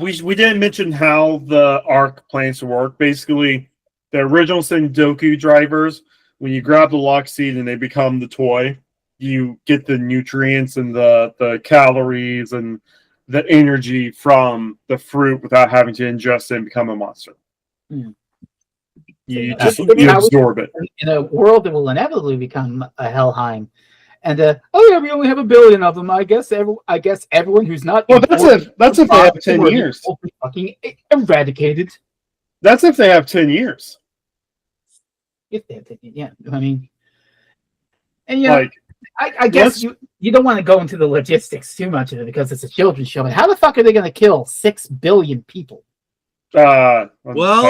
We didn't mention how the arc plans to work. Basically, the original Sendoku drivers, when you grab the lock seed and they become the toy, you get the nutrients and the calories and the energy from the fruit without having to ingest it and become a monster. Mm. You So, just you absorb it. In a world that will inevitably become a Helheim. And oh yeah, we only have 1 billion of them. I guess everyone who's not Well, that's if they have 10 years. Will be fucking eradicated. That's if they have 10 years. If they have 10 years, yeah. I mean, and you know, Like, I guess you don't want to go into the logistics too much of it because it's a children's show. But how the fuck are they going to kill 6 billion people? Well,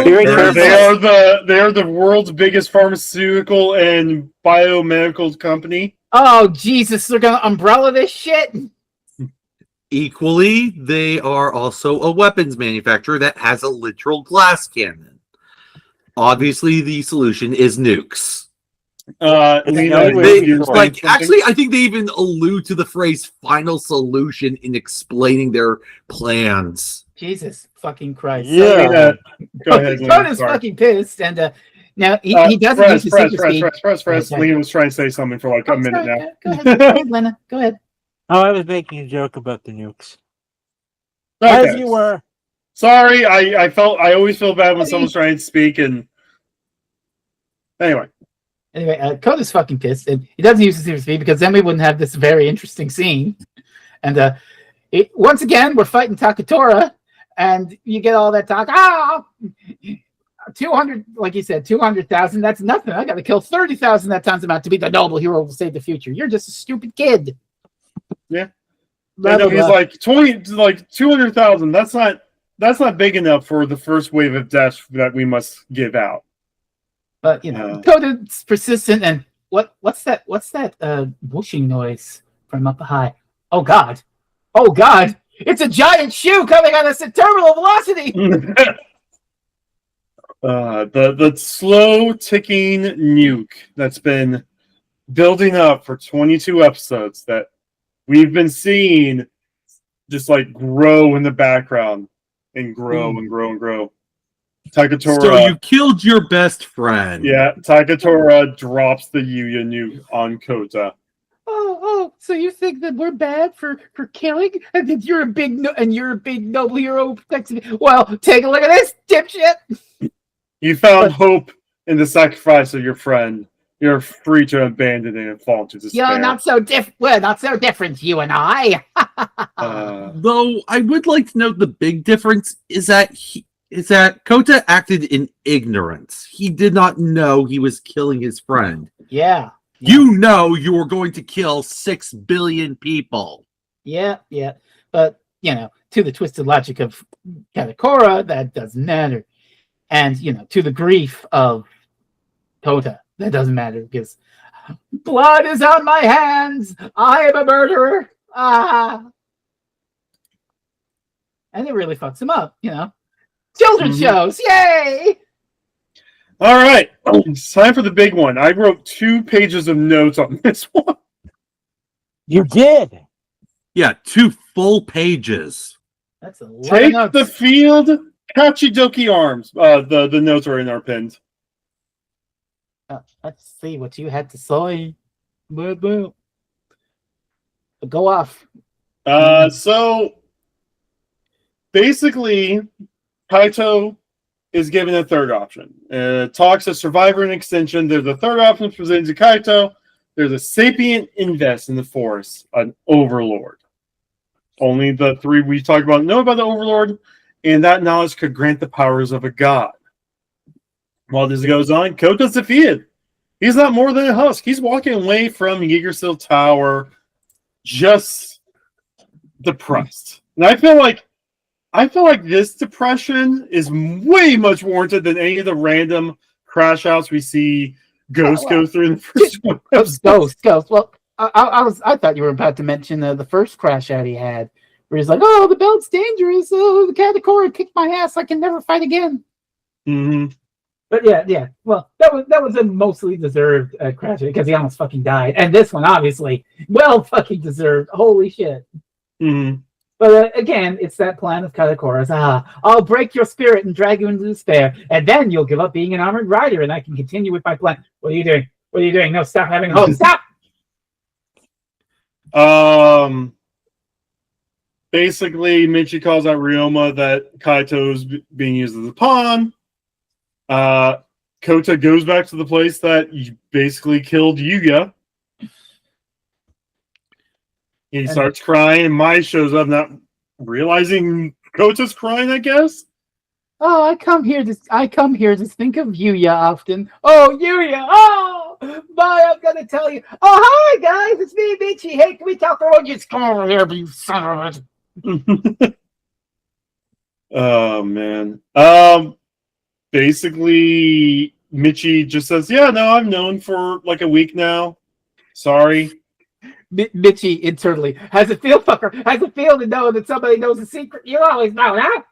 Very they are the world's biggest pharmaceutical and biomedical company. Oh Jesus, they're going to umbrella this shit. equally, they are also a weapons manufacturer that has a literal glass cannon. Obviously, the solution is nukes. Actually, I think they even allude to the phrase "final solution" in explaining their plans. Jesus fucking Christ! Yeah. Go ahead, Todd Liam. is Sorry. fucking pissed, and now he doesn't use his super speed. Liam was trying to say something for like a minute now. Go ahead, Lena. Go ahead. Oh, I was making a joke about the nukes. Okay. As you were. Sorry, I always feel bad when someone's trying to speak, and anyway. Coda's fucking pissed, and he doesn't use his super speed because then we wouldn't have this very interesting scene. And once again, we're fighting Takatora, and you get all that talk. 200, like you said, 200,000. That's nothing. I got to kill 30,000 that times amount to be the noble hero who will save the future. You're just a stupid kid. Yeah. Blah, blah, He's blah. like 200,000. That's not big enough for the first wave of deaths that we must give out. But Coda's persistent, and what's that whooshing noise from up high? Oh God! It's a giant shoe coming at us at terminal velocity. The slow ticking nuke that's been building up for 22 episodes that we've been seeing just like grow in the background and grow and grow and grow. Takatora. So you killed your best friend. Yeah, Takatora drops the Yuya nuke on Kota. Oh, so you think that we're bad for killing, and that you're a big noble hero? Well, take a look at this, dipshit. You found hope in the sacrifice of your friend. You're free to abandon it and fall into despair. You're not so different, you and I. Though I would like to note the big difference is that Kota acted in ignorance. He did not know he was killing his friend. Yeah. You know you were going to kill 6 billion people. Yeah. But, to the twisted logic of Katakora, that doesn't matter. And, to the grief of Kota, that doesn't matter because blood is on my hands. I am a murderer. And it really fucks him up, Children's shows, yay! All right, it's time for the big one. I wrote 2 pages of notes on this one. You did. Yeah, 2 full pages. That's a lot Take of notes. the field, Kachidoki arms. The notes are in our pins. Let's see what you had to say. Go off. So basically, Kaito is given a third option. Talks of Survivor and Extension. There's a third option presented to Kaito. There's a sapient invest in the forest, an overlord. Only the 3 we talked about know about the overlord, and that knowledge could grant the powers of a god. While this goes on, Kota's defeated. He's not more than a husk. He's walking away from Yggdrasil Tower just depressed. And I feel like this depression is way much warranted than any of the random crash outs we see Ghost go through in the first one. Ghost. Well, I thought you were about to mention the first crash out he had, where he's like, "Oh, the belt's dangerous. Oh, the Katakora kicked my ass. I can never fight again." hmm But yeah. Well, that was a mostly deserved crash because he almost fucking died, and this one obviously well fucking deserved. Holy shit! hmm But again, it's that plan of Katakora's. I'll break your spirit and drag you into despair, and then you'll give up being an armored rider, and I can continue with my plan. What are you doing? What are you doing? No, stop having hope. Stop! Basically, Michi calls out Ryoma that Kaito's being used as a pawn. Kota goes back to the place that basically killed Yuga. He starts crying, and Mai shows up, not realizing Kota's crying, I guess. Oh, I come here to think of Yuya often. Oh, Yuya! Oh, Mai, I'm gonna tell you. Oh, hi guys, it's me, Michi. Hey, can we talk for one? Just come over here, you son of a. Oh man. Basically, Michi just says, "Yeah, no, I've known for like a week now. Sorry." Michi internally. How's it feel, fucker? How's it feel to know that somebody knows a secret you always know, huh?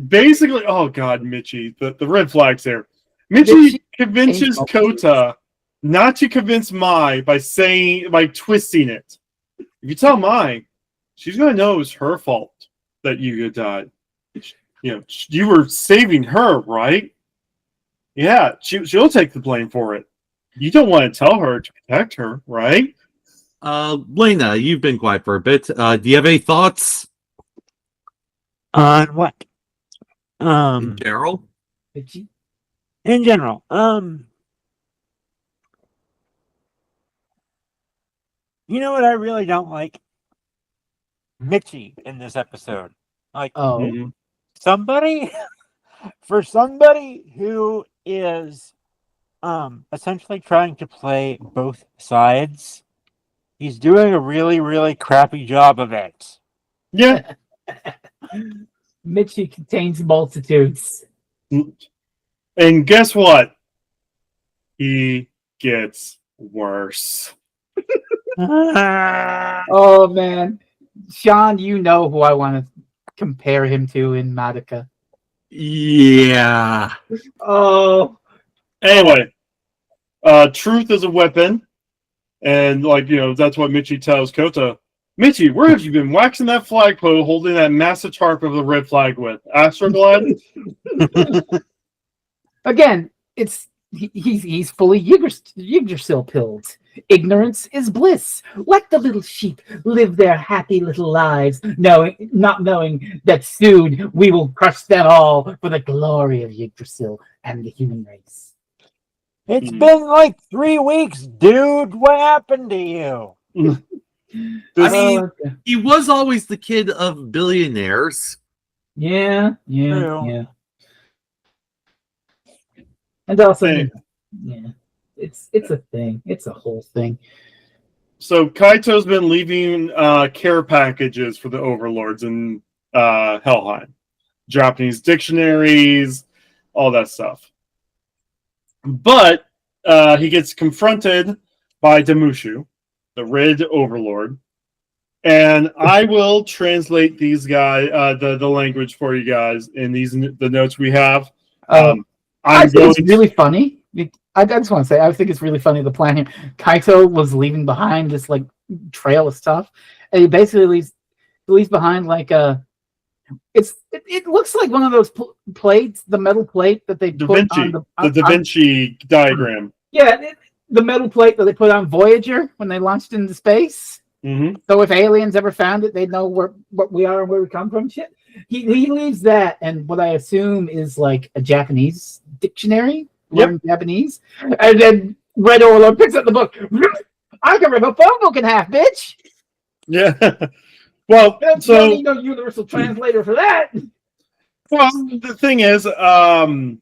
Basically, oh god, Michi, the red flags there. Michi convinces Kota not to convince Mai by twisting it. If you tell Mai, she's gonna know it was her fault that Yuga died. You know, you were saving her, right? Yeah, she'll take the blame for it. You don't want to tell her to protect her, right? Lena, you've been quiet for a bit. Do you have any thoughts? On what? Daryl? In general, you know what I really don't like? Michi in this episode. Like, somebody who is essentially trying to play both sides, he's doing a really, really crappy job of it. Yeah. Michi contains multitudes. And guess what? He gets worse. Oh man. Sean, you know who I want to compare him to in Madoka. Yeah. Oh. Anyway, truth is a weapon. And, that's what Michi tells Kota. Michi, where have you been waxing that flagpole holding that massive tarp of the red flag with? Astroglide? Again, he's fully Yggdrasil pilled. Ignorance is bliss. Let the little sheep live their happy little lives, not knowing that soon we will crush them all for the glory of Yggdrasil and the human race. It's been like 3 weeks, dude. What happened to you? I mean, he was always the kid of billionaires. Yeah. True. And also, it's a thing. It's a whole thing. So Kaito's been leaving care packages for the overlords in Helheim. Japanese dictionaries, all that stuff. But he gets confronted by Demushu, the Red Overlord. And I will translate these guys, the language for you guys in the notes we have. I think it's really funny. I just want to say, I think it's really funny the plan here. Kaito was leaving behind this trail of stuff, and he basically leaves behind it looks like one of those plates, the metal plate that they put on the Da Vinci diagram. Yeah, the metal plate that they put on Voyager when they launched into space. Mm-hmm. So if aliens ever found it, they'd know what we are and where we come from. Shit. He leaves that, and what I assume is like a Japanese dictionary, learn Japanese, and then Red Overlord picks up the book. I can rip a phone book in half, bitch. Yeah. Well, so need no universal translator for that. Well, the thing is, the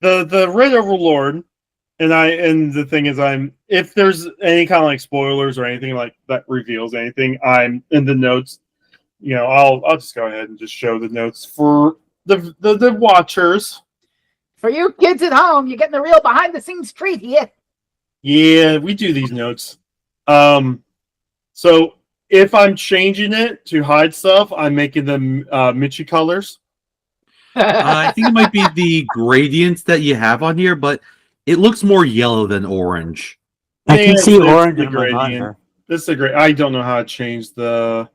Red Overlord, and the thing is, if there's any kind of spoilers or anything like that reveals anything, I'm in the notes. I'll just go ahead and just show the notes for the watchers. For you kids at home, you're getting the real behind the scenes treat here. Yeah, we do these notes. So if I'm changing it to hide stuff, I'm making them Michi colors. I think it might be the gradients that you have on here, but it looks more yellow than orange. I can It's see the orange in my gradient. monitor. This is a great. I don't know how to change the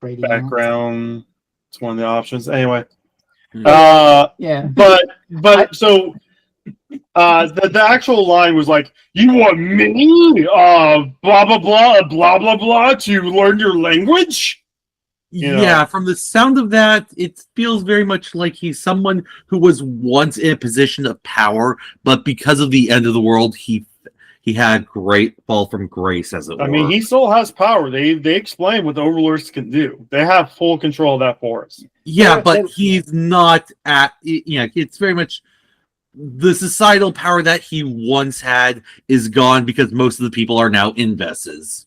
Brady background. It's one of the options. Anyway, yeah. but so the actual line was like, "You want me, blah blah blah, blah blah blah, to learn your language." You know. Yeah, from the sound of that, it feels very much like he's someone who was once in a position of power, but because of the end of the world, he had great fall from grace, as it were. I mean, he still has power. They explain what the overlords can do. They have full control of that forest. Yeah, but he's not at. It's very much the societal power that he once had is gone because most of the people are now investors.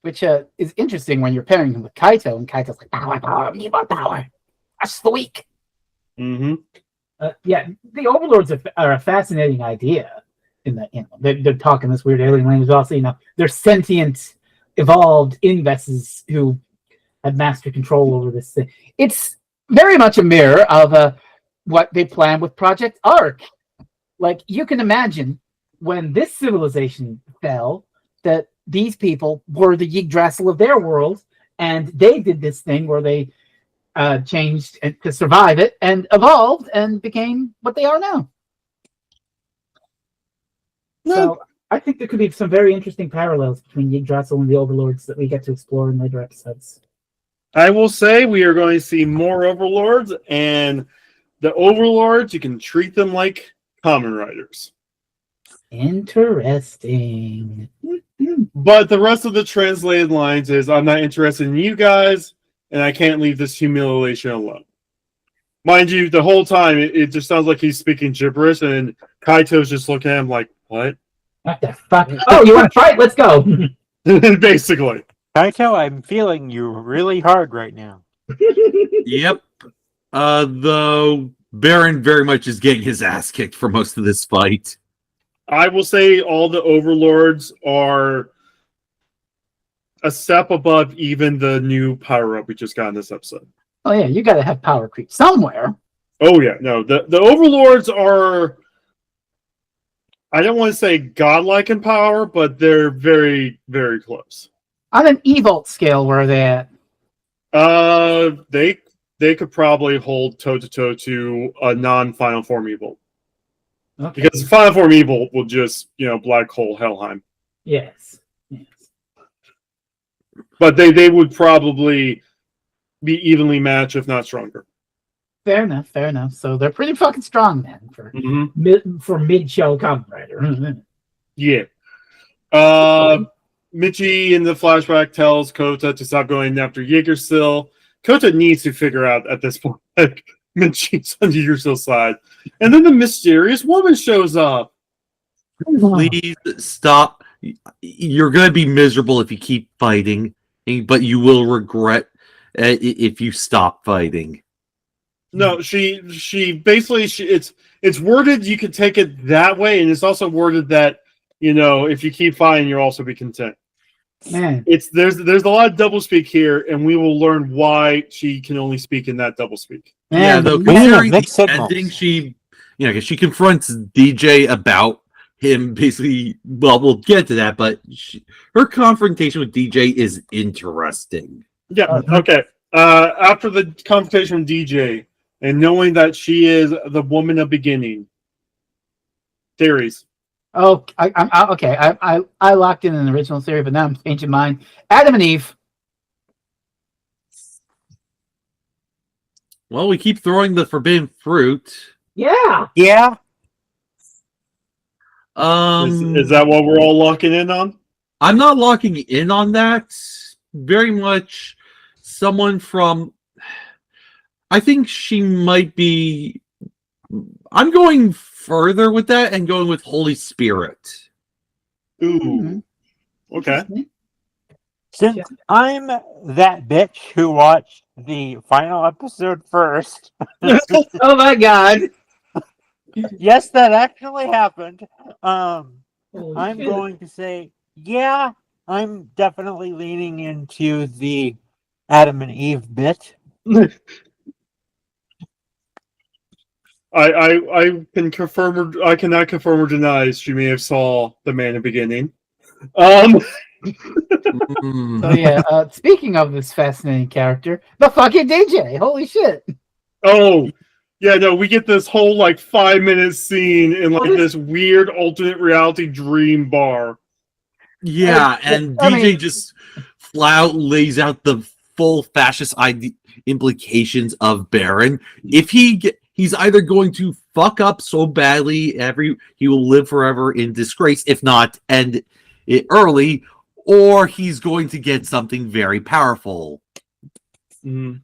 Which is interesting when you're pairing him with Kaito, and Kaito's like, power, need more power. That's the weak. Mm-hmm. Yeah, the overlords are a fascinating idea. They're talking this weird alien language. Also, they're sentient, evolved investors who have master control over this thing. It's very much a mirror of what they planned with Project Ark. Like, you can imagine when this civilization fell, that these people were the Yggdrasil of their world, and they did this thing where they changed to survive it and evolved and became what they are now. So I think there could be some very interesting parallels between Yggdrasil and the Overlords that we get to explore in later episodes. I will say we are going to see more overlords, and the overlords, you can treat them like Kamen Riders. Interesting. But the rest of the translated lines is, I'm not interested in you guys, and I can't leave this humiliation alone. Mind you, the whole time, it just sounds like he's speaking gibberish, and Kaito's just looking at him like, what? What the fuck? Oh, you want to fight? Let's go. Basically. Kaito, I'm feeling you really hard right now. Yep. Though Baron very much is getting his ass kicked for most of this fight. I will say all the overlords are a step above even the new power-up we just got in this episode. Oh, yeah, you got to have power creep somewhere. Oh, yeah. No, the overlords are, I don't want to say godlike in power, but they're very, very close. On an Evolt scale, where are they at? They could probably hold toe-to-toe to a non-Final Form Evolt. Okay. Because Final Form Evolt will just, black hole Helheim. Yes. But they would probably be evenly matched, if not stronger. Fair enough. So they're pretty fucking strong, then, for mid-show Kamen Rider. Yeah. Michi in the flashback tells Kota to stop going after Yggdrasil. Kota needs to figure out at this point that Michi's on Yggdrasil's side. And then the mysterious woman shows up. Please stop. You're going to be miserable if you keep fighting, but you will regret if you stop fighting. No, she basically it's worded you can take it that way, and it's also worded that if you keep fighting, you'll also be content. Man, there's a lot of doublespeak here, and we will learn why she can only speak in that doublespeak. Yeah, though considering the ending, she confronts DJ about him basically. Well, we'll get to that, but her confrontation with DJ is interesting. Yeah. Okay. After the confrontation with DJ, and knowing that she is the woman of beginning, theories. Oh, I'm okay. I locked in an original theory, but now I'm changing mine. Adam and Eve. Well, we keep throwing the forbidden fruit. Yeah. Is that what we're all locking in on? I'm not locking in on that. Very much someone from. I think she might be. I'm going further with that and going with Holy Spirit. Ooh. Okay. Since I'm that bitch who watched the final episode first. Oh my god. Yes, that actually happened. I'm Holy going shit. to say, yeah, I'm definitely leaning into the Adam and Eve bit. I can confirm or I cannot confirm or deny she may have saw the man in the beginning. Um, So yeah, speaking of this fascinating character, the fucking DJ. Holy shit! oh yeah, no, we get this whole like 5-minute scene in like Well, this weird alternate reality dream bar. Yeah, and I DJ mean- just flat out lays out the full fascist implications of Baron. If he's either going to fuck up so badly, he will live forever in disgrace, if not end it early, or he's going to get something very powerful. Mhm.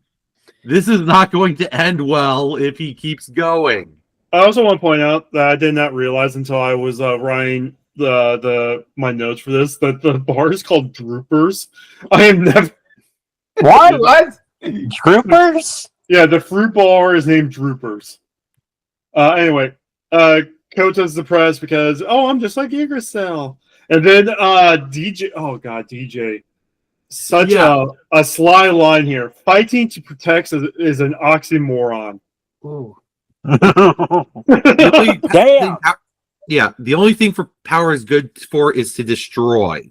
This is not going to end well if he keeps going. I also want to point out that I did not realize until I was writing my notes for this that the bar is called Droopers. I have never. What? What? Troopers? Yeah, the fruit bar is named Droopers. Anyway, Kota's depressed because I'm just like Yggdrasil. And then DJ, oh god, DJ, such a sly line here. Fighting to protect is an oxymoron. Ooh. Damn. The only thing for power is good for is to destroy.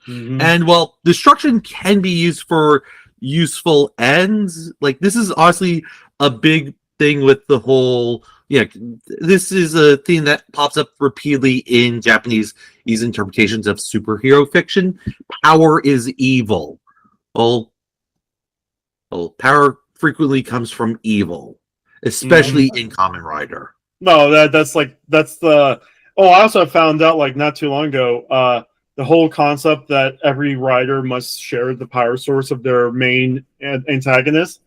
Mhm. And while destruction can be used for useful ends, like this is honestly a big thing with the whole. Yeah, this is a theme that pops up repeatedly in Japanese interpretations of superhero fiction. Power is evil. Well, power frequently comes from evil, especially in Kamen Rider. No, that's the. Oh, I also found out like not too long ago. The whole concept that every rider must share the power source of their main antagonist.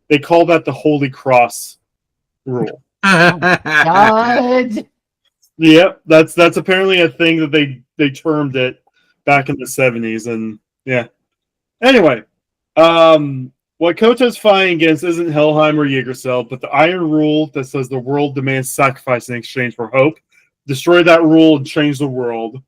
They call that the Holy Cross rule. God. Yeah, that's apparently a thing that they termed it back in the 70s, and yeah. Anyway, what Kota's fighting against isn't Helheim or Yggdrasil, but the Iron Rule that says the world demands sacrifice in exchange for hope. Destroy that rule and change the world.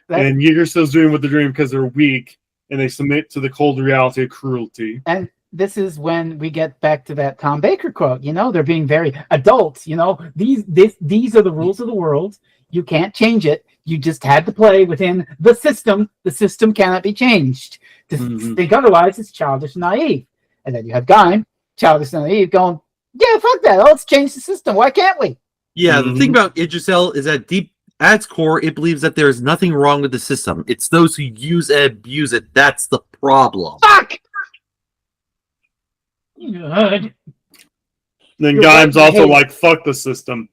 And Yggdrasil's doing what they're doing because they're weak and they submit to the cold reality of cruelty. And this is when we get back to that Tom Baker quote. You know, they're being very adults. You know, these are the rules of the world. You can't change it. You just had to play within the system. The system cannot be changed. To think otherwise is childish and naive. And then you have Gaim, childish and naive, going, yeah, fuck that. Let's change the system. Why can't we? Yeah, the thing about Yggdrasil is that deep at its core, it believes that there is nothing wrong with the system. It's those who use and abuse it. That's the problem. Fuck! God. Then You're Gaim's right, also hey. like, fuck the system.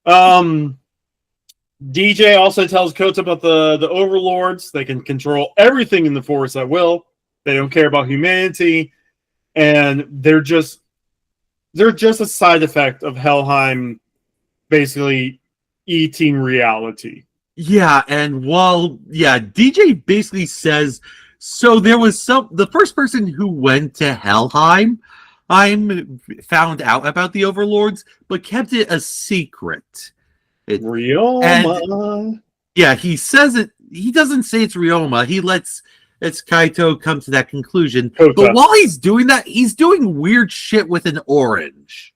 DJ also tells Kota about the overlords. They can control everything in the forest at will. They don't care about humanity. And they're just a side effect of Helheim basically eating reality. Yeah, and DJ basically says, so there was the first person who went to Helheim, found out about the overlords, but kept it a secret. Ryoma. Yeah, he says it. He doesn't say it's Ryoma. He lets Kaito come to that conclusion. Kota. But while he's doing that, he's doing weird shit with an orange.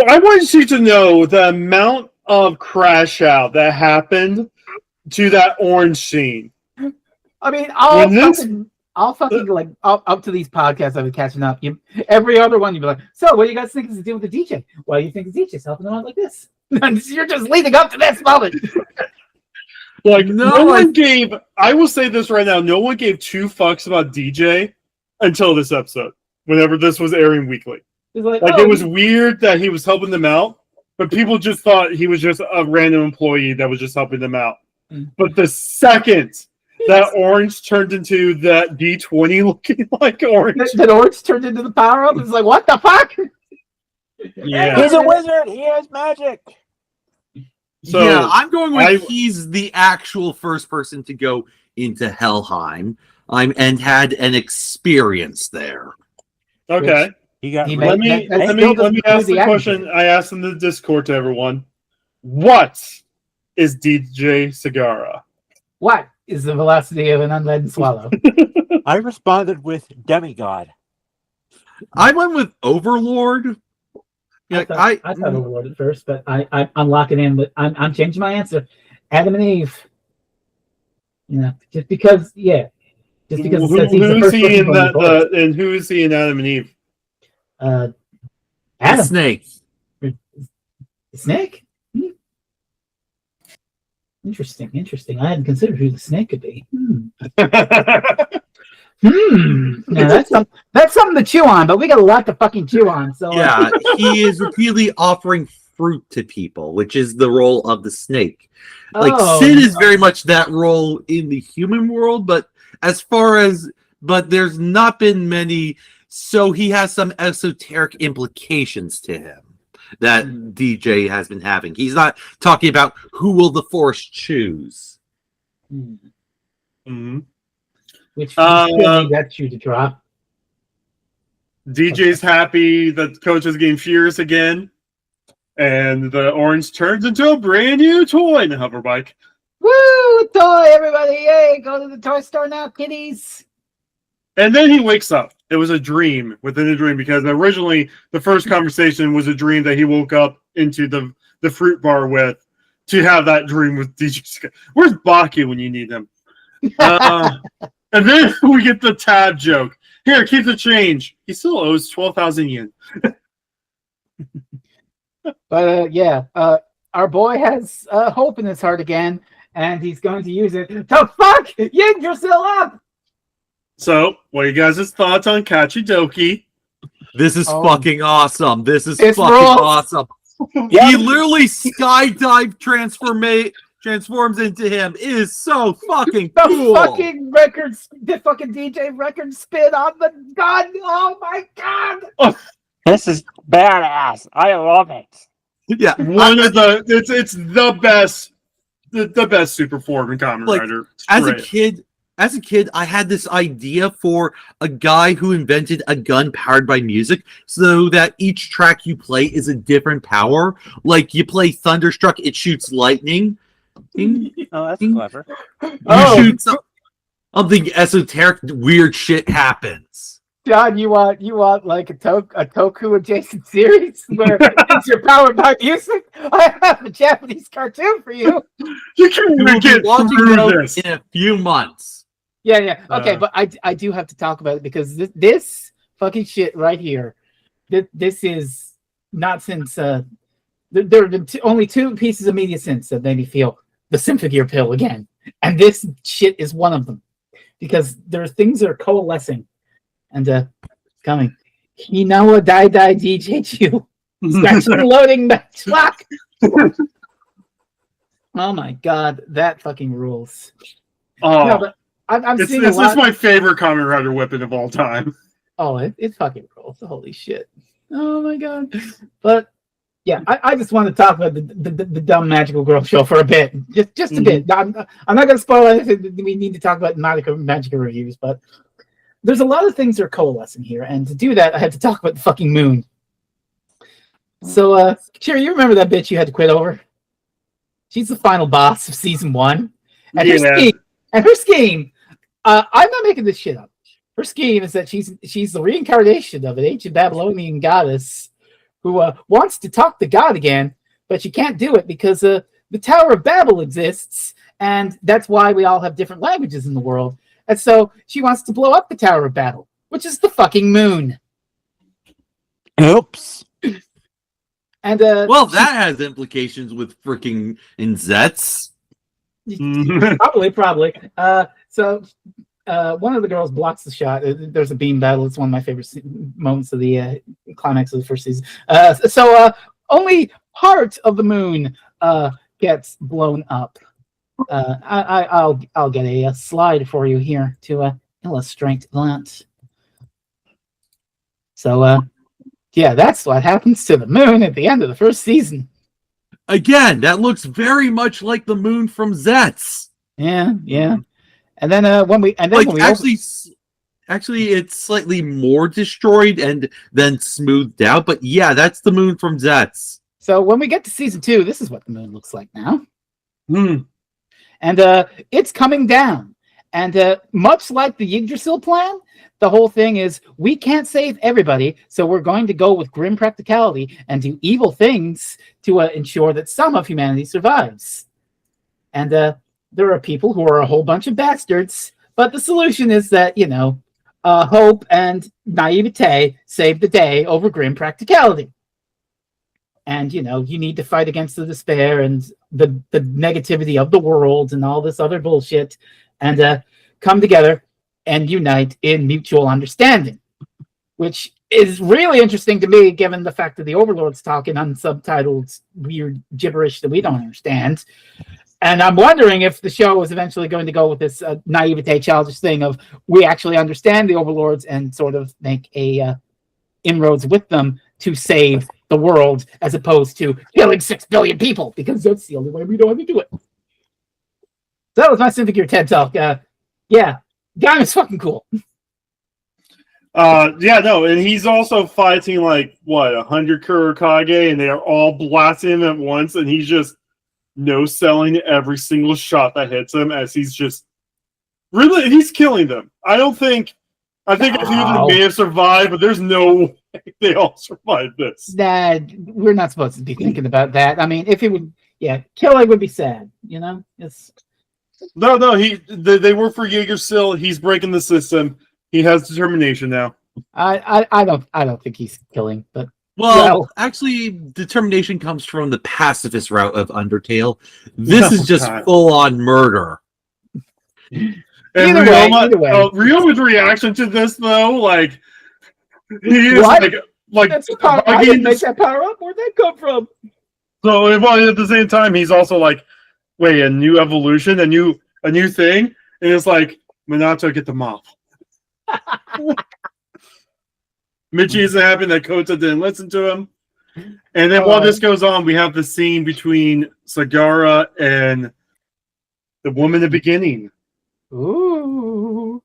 I want you to know the amount of crash out that happened to that orange scene. I mean, I'll fucking like up to these podcasts I've been catching up. Every other one, you'd be like, so what do you guys think is the deal with the DJ? Why do you think the DJ's helping them out like this? You're just leading up to this moment. Like, I will say this right now, no one gave 2 fucks about DJ until this episode, whenever this was airing weekly. It was weird that he was helping them out, but people just thought he was just a random employee that was just helping them out. But the second that orange turned into that D20 looking like orange. That orange turned into the power up. It's like, what the fuck? Yeah. He's a wizard. He has magic. So yeah, I'm going with he's the actual first person to go into Helheim and had an experience there. Okay. Let me ask the question I asked in the Discord to everyone. What is DJ Sagara? What? is the velocity of an unleaden swallow. I responded with demigod. I went with Overlord. Yeah, I thought Overlord at first, but I'm locking in. But I'm changing my answer. Adam and Eve. You know, just because it says he's the Who's first he in looking boy. and who is he in Adam and Eve? the Adam, snake. the snake. Interesting. I hadn't considered who the snake could be. Now that's something to chew on, but we got a lot to fucking chew on. So Yeah, he is repeatedly offering fruit to people, which is the role of the snake. Like Sid is very much that role in the human world, but there's not been many, so he has some esoteric implications to him that DJ has been having. He's not talking about who will the Force choose. Mm-hmm. which still need that shoe to drop. DJ's happy that Coach is getting furious again, and the orange turns into a brand new toy in a hover bike. Woo! Toy, everybody! Yay! Go to the toy store now, kiddies. And then he wakes up. It was a dream within a dream, because originally the first conversation was a dream that he woke up into the fruit bar with, to have that dream with DJ Scott. Where's Baki when you need him? And then we get the tab joke. Here, keep the change. He still owes 12,000 yen. But our boy has hope in his heart again, and he's going to use it to fuck Yggdrasil up. So, what are you guys' thoughts on Kachidoki? This is fucking awesome. This is It's fucking rules. awesome. Yeah. He literally skydive transforms into him. It is so fucking cool. The fucking DJ record spin on the gun. Oh my god! This is badass. I love it. Yeah, It's the best super form in Kamen Like, Rider. As a kid, I had this idea for a guy who invented a gun powered by music, so that each track you play is a different power. Like, you play Thunderstruck, it shoots lightning. Oh, that's clever. You shoot something esoteric, weird shit happens. John, you want like a Toku adjacent series where it's your powered by music? I have a Japanese cartoon for you. You can We will be get watching through those this. in a few months. Yeah. Okay, but I do have to talk about it, because this fucking shit right here, this is not since there are only two pieces of media since that made me feel the Symphogear pill again, and this shit is one of them, because there are things that are coalescing and coming. Hinawa Dai DJ2 scratching loading match lock. Oh my god, that fucking rules. Oh, No, but I'm this seeing a lot. is my favorite Kamen Rider weapon of all time. Oh, it fucking rules. Holy shit. Oh my god. But yeah, I just want to talk about the dumb magical girl show for a bit. Just a bit. I'm not gonna spoil anything we need to talk about in magical reviews, but there's a lot of things that are coalescing here, and to do that I had to talk about the fucking moon. So Cherry, you remember that bitch you had to quit over? She's the final boss of season 1. And her scheme, I'm not making this shit up. Her scheme is that she's the reincarnation of an ancient Babylonian goddess who wants to talk to God again, but she can't do it because the Tower of Babel exists, and that's why we all have different languages in the world. And so she wants to blow up the Tower of Babel, which is the fucking moon. Oops. And Well, that has implications with freaking Zets. Probably. So one of the girls blocks the shot. There's a beam battle. It's one of my favorite moments of the climax of the first season. So only part of the moon gets blown up. I'll get a slide for you here to illustrate that. So yeah, that's what happens to the moon at the end of the first season. Again, that looks very much like the moon from Zets. Yeah. And then actually, it's slightly more destroyed and then smoothed out. But yeah, that's the moon from Zets. So when we get to season 2, this is what the moon looks like now. And and it's coming down. And much like the Yggdrasil plan, the whole thing is we can't save everybody, so we're going to go with grim practicality and do evil things to ensure that some of humanity survives. And there are people who are a whole bunch of bastards, but the solution is that, hope and naivete save the day over grim practicality. And, you need to fight against the despair and the negativity of the world and all this other bullshit and come together and unite in mutual understanding, which is really interesting to me, given the fact that the Overlord's talking unsubtitled weird gibberish that we don't understand. And I'm wondering if the show is eventually going to go with this naivete, childish thing of we actually understand the Overlords and sort of make a inroads with them to save the world, as opposed to killing 6 billion people, because that's the only way we know how to do it. So that was my Civic Gear TED Talk. Yeah, Gaim is fucking cool. And he's also fighting 100 Kurokage, and they are all blasting him at once, and he's just no-selling every single shot that hits him, as he's just he's killing them. I think a few of them may have survived, but there's no way they all survived this. Dad, we're not supposed to be thinking about that. I mean, if it would, killing would be sad, It's No, they work for Yggdrasil. He's breaking the system. He has determination now. I don't think he's killing, but Well, actually, determination comes from the pacifist route of Undertale. This is just full-on murder. And Either way. Ryoma's reaction to this, though, he is what? That's a power. I didn't make that power up. Where'd that come from? So, at the same time, he's also wait, a new evolution, a new thing, and it's Minato, get them off. Michi isn't happy that Kota didn't listen to him. And then while this goes on, we have the scene between Sagara and the woman in the beginning. Ooh.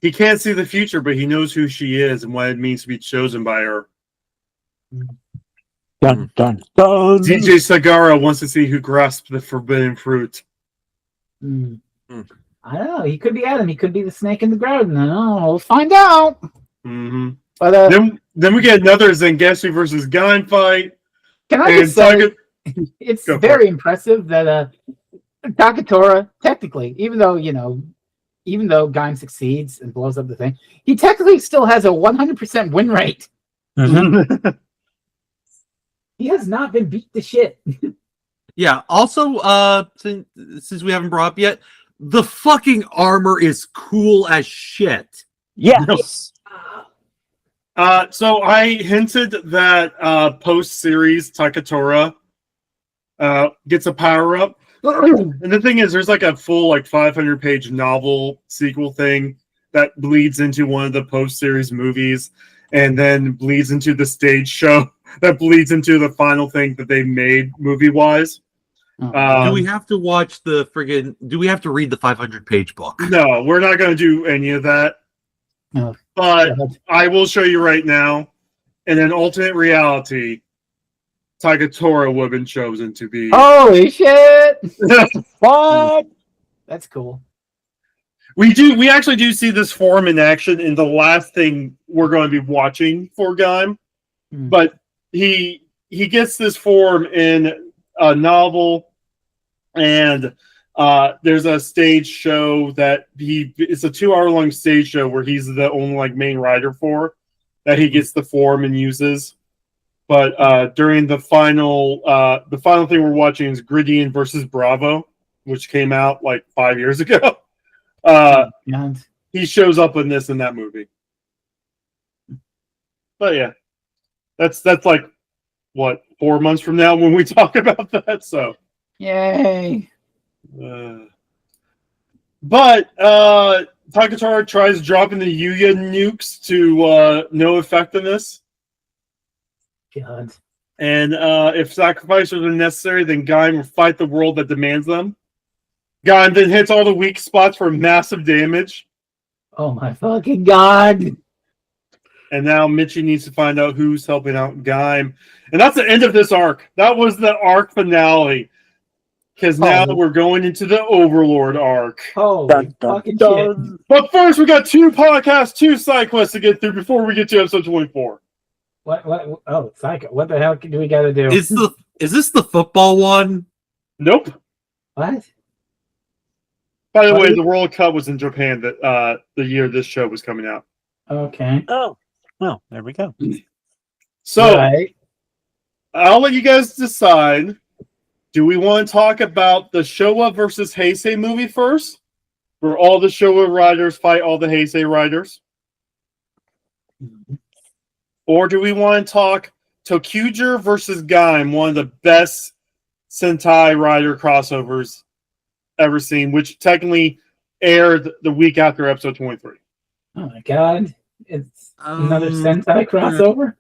He can't see the future, but he knows who she is and what it means to be chosen by her. Dun, dun, dun. DJ Sagara wants to see who grasped the forbidden fruit. I don't know. He could be Adam. He could be the snake in the garden. I don't know. We'll find out. Mm-hmm. But then we get another Zangetsu versus Gaim fight. Can I just say, it's very impressive that Takatora, technically, even though Gaim succeeds and blows up the thing, he technically still has a 100% win rate. Mm-hmm. He has not been beat to shit. Yeah, also, since we haven't brought up yet, the fucking armor is cool as shit. Yes. So I hinted that post-series Takatora gets a power-up. And the thing is, there's a full 500-page novel sequel thing that bleeds into one of the post-series movies and then bleeds into the stage show that bleeds into the final thing that they made movie-wise. Do we have to watch do we have to read the 500-page book? No, we're not going to do any of that. No. But I will show you right now. In an alternate reality, Takatora would have been chosen to be. Holy shit! What? That's cool. We actually do see this form in action in the last thing we're going to be watching for Gaim. But he gets this form in a novel, and there's a stage show that it's a 2-hour-long stage show where he's the only main writer for that he gets the form and uses. But during the final thing we're watching is Gridian versus Bravo, which came out 5 years ago. He shows up in that movie. But yeah, that's 4 months from now when we talk about that. So yay. But Takatora tries dropping the Yuya nukes to no effectiveness. God. And if sacrifices are necessary, then Gaim will fight the world that demands them. Gaim then hits all the weak spots for massive damage. Oh my fucking god. And now Michi needs to find out who's helping out Gaim. And that's the end of this arc. That was the arc finale. because now Oh. we're going into the Overlord arc. Holy Dun, dun, fucking shit. dun. But first, we got 2 podcasts, 2 side quests to get through before we get to episode 24. What? Oh, Psycho. What the hell do we got to do? Is this the football one? Nope. What? By the What way, is- the World Cup was in Japan that the year this show was coming out. Okay. Oh, well, there we go. So Right. I'll let you guys decide. Do we want to talk about the Showa versus Heisei movie first, where all the Showa riders fight all the Heisei riders? Or do we want to talk Tokuger versus Gaim, one of the best Sentai rider crossovers ever seen, which technically aired the week after episode 23. Oh my god. It's another Um, Sentai crossover?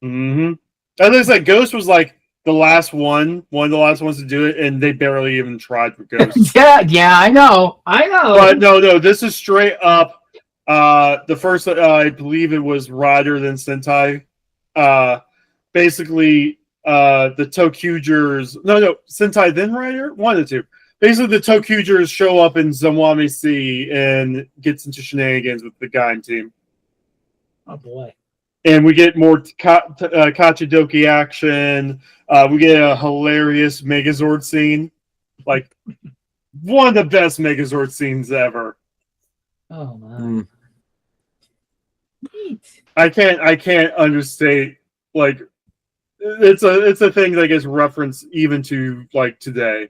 Mm-hmm. As I said, Ghost was like the last one of the last ones to do it, and they barely even tried for Ghost. yeah, I know. But no, this is straight up. The first, I believe it was Rider then Sentai. Basically, the Tokugers. No, Sentai then Rider. One of the two. Basically, the Tokugers show up in Zamwami Sea and gets into shenanigans with the Gaim team. Oh boy. And we get more Kachidoki action. We get a hilarious Megazord scene. Like, one of the best Megazord scenes ever. Oh my. Mm. Neat. I can't understate, like, it's a thing that gets referenced even to, like, today.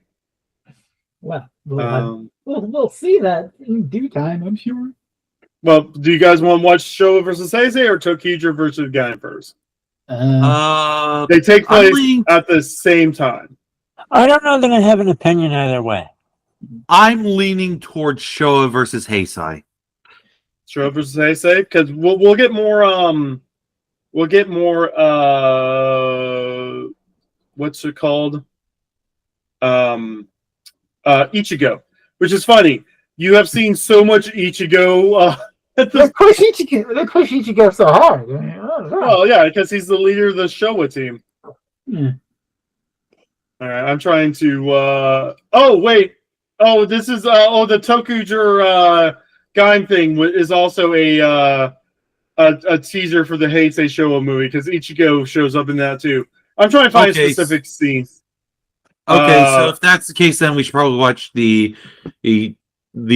Well, we'll see that in due time, I'm sure. Well, do you guys want to watch Showa versus Heisei or Tokuger versus Gaim first? They take I'm place leaning- at the same time. I don't know that I have an opinion either way. I'm leaning towards Showa versus Heisei. Showa versus Heisei, because we'll get more what's it called? Ichigo, which is funny. You have seen so much Ichigo at They this. push Ichigo so hard. Well, yeah, because he's the leader of the Showa team. Yeah. All right, I'm trying to. Oh wait. Oh, this is. The Tokuger Gaim thing is also a teaser for the Heisei Showa movie because Ichigo shows up in that too. I'm trying to find a specific scene. Okay, so if that's the case, then we should probably watch the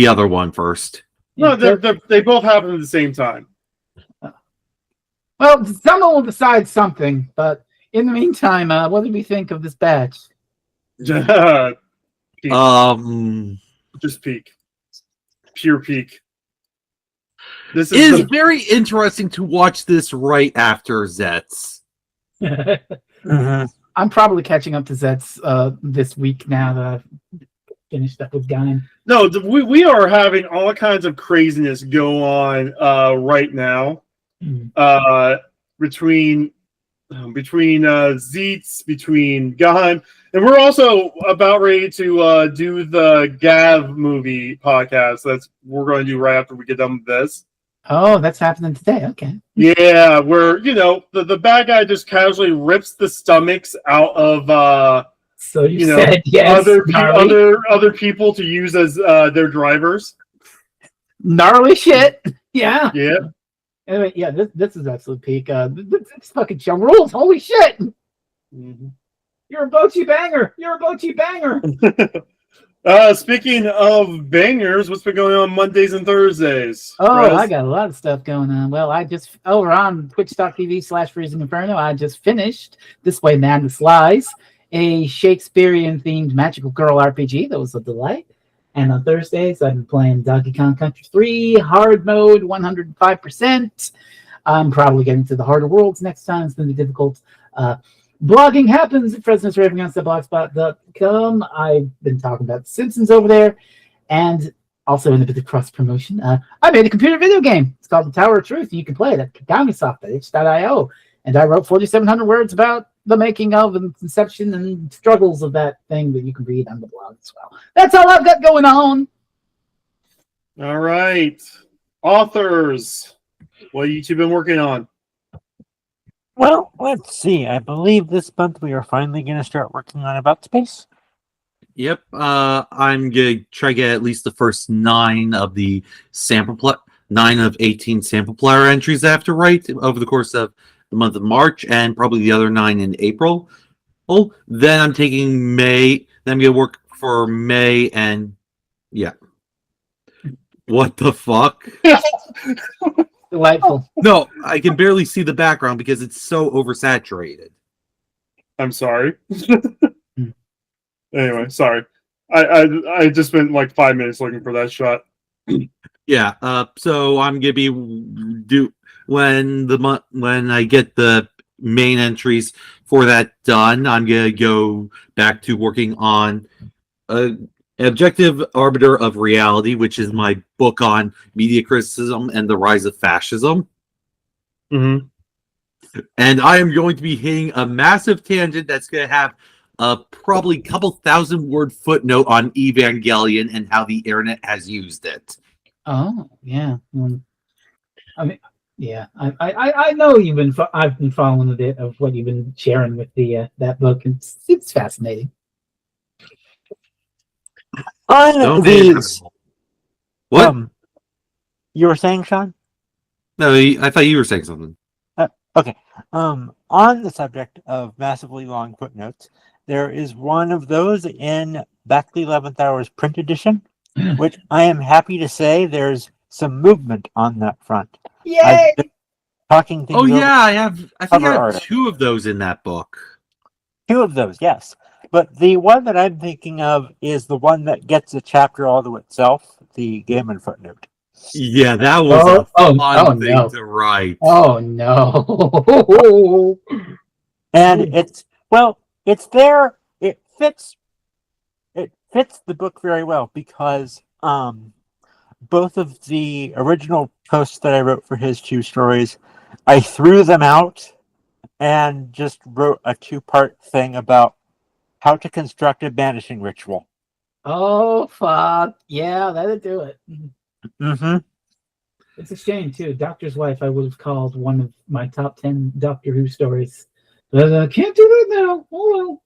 other one first. No, they both happen at the same time. Well, someone will decide something, but in the meantime, what did we think of this batch? Just peak. Pure peak. This It is is very interesting to watch this right after Zets. Mhm. I'm probably catching up to Zets this week now that I've finished up with Gaim. no. We are having all kinds of craziness go on right now. Between Zeets, between Gaim, and we're also about ready to do the Gav movie podcast. We're going to do right after we get done with this. Oh, that's happening today. Okay. Yeah, where the bad guy just casually rips the stomachs out of So you said yes. other people to use as their drivers. Gnarly shit. Yeah. Yeah. Anyway, yeah, this is absolute peak. This fucking show rules. Holy shit! Mm-hmm. You're a Bochi banger. You're a Bochi banger. Speaking of bangers, what's been going on Mondays and Thursdays? Oh, Rez? I got a lot of stuff going on. Well, I just over on twitch.tv/Freezing Inferno, I just finished This Way Madness Lies, a Shakespearean themed magical girl RPG that was a delight. And on Thursdays, I've been playing Donkey Kong Country 3, hard mode, 105%. I'm probably getting to the harder worlds next time. It's going to be difficult. Blogging happens at Fresno'sRavenance.blogspot.com. I've been talking about The Simpsons over there. And also in a bit of cross-promotion, I made a computer video game. It's called The Tower of Truth. You can play it at kagamisoft.itch.io. And I wrote 4,700 words about the making of and conception and struggles of that thing that you can read on the blog as well. That's all I've got going on. All right. Authors. What have you two been working on? Well, let's see. I believe this month we are finally going to start working on About Space. Yep. I'm gonna try to get at least the first 9 of the 9 of 18 sample player entries I have to write over the course of the month of March, and probably the other 9 in April. Oh, then I'm taking May. Then I'm gonna work for May, and yeah. What the fuck? Delightful. No, I can barely see the background because it's so oversaturated. I'm sorry. Anyway, sorry. I just spent like 5 minutes looking for that shot. Yeah. So I'm gonna be when I get the main entries for that done, I'm gonna go back to working on Objective Arbiter of Reality, which is my book on media criticism and the rise of fascism. Mm-hmm. And I am going to be hitting a massive tangent that's going to have a probably couple 1,000-word footnote on Evangelion and how the internet has used it. Oh, yeah. I mean, yeah. I know you've been. I've been following a bit of what you've been sharing with the that book. It's fascinating. On these, What? You were saying, Sean? No, I thought you were saying something. Okay. On the subject of massively long footnotes, there is one of those in Back the 11th Hour's print edition, which I am happy to say there's some movement on that front. Yay! I've been talking things Oh over. yeah, I think I Cover have art. 2 of those in that book. 2 of those, yes. But the one that I'm thinking of is the one that gets a chapter all to itself, the Gaim footnote. Yeah, that was a fun thing no. to write. Oh no! And it's there. It fits the book very well because both of the original posts that I wrote for his 2 stories, I threw them out and just wrote a 2-part thing about how to construct a banishing ritual. Oh fuck! Yeah, that'd do it. Mm-hmm. It's a shame too. Doctor's Wife, I would have called one of my top 10 Doctor Who stories, but I can't do that now. Oh well.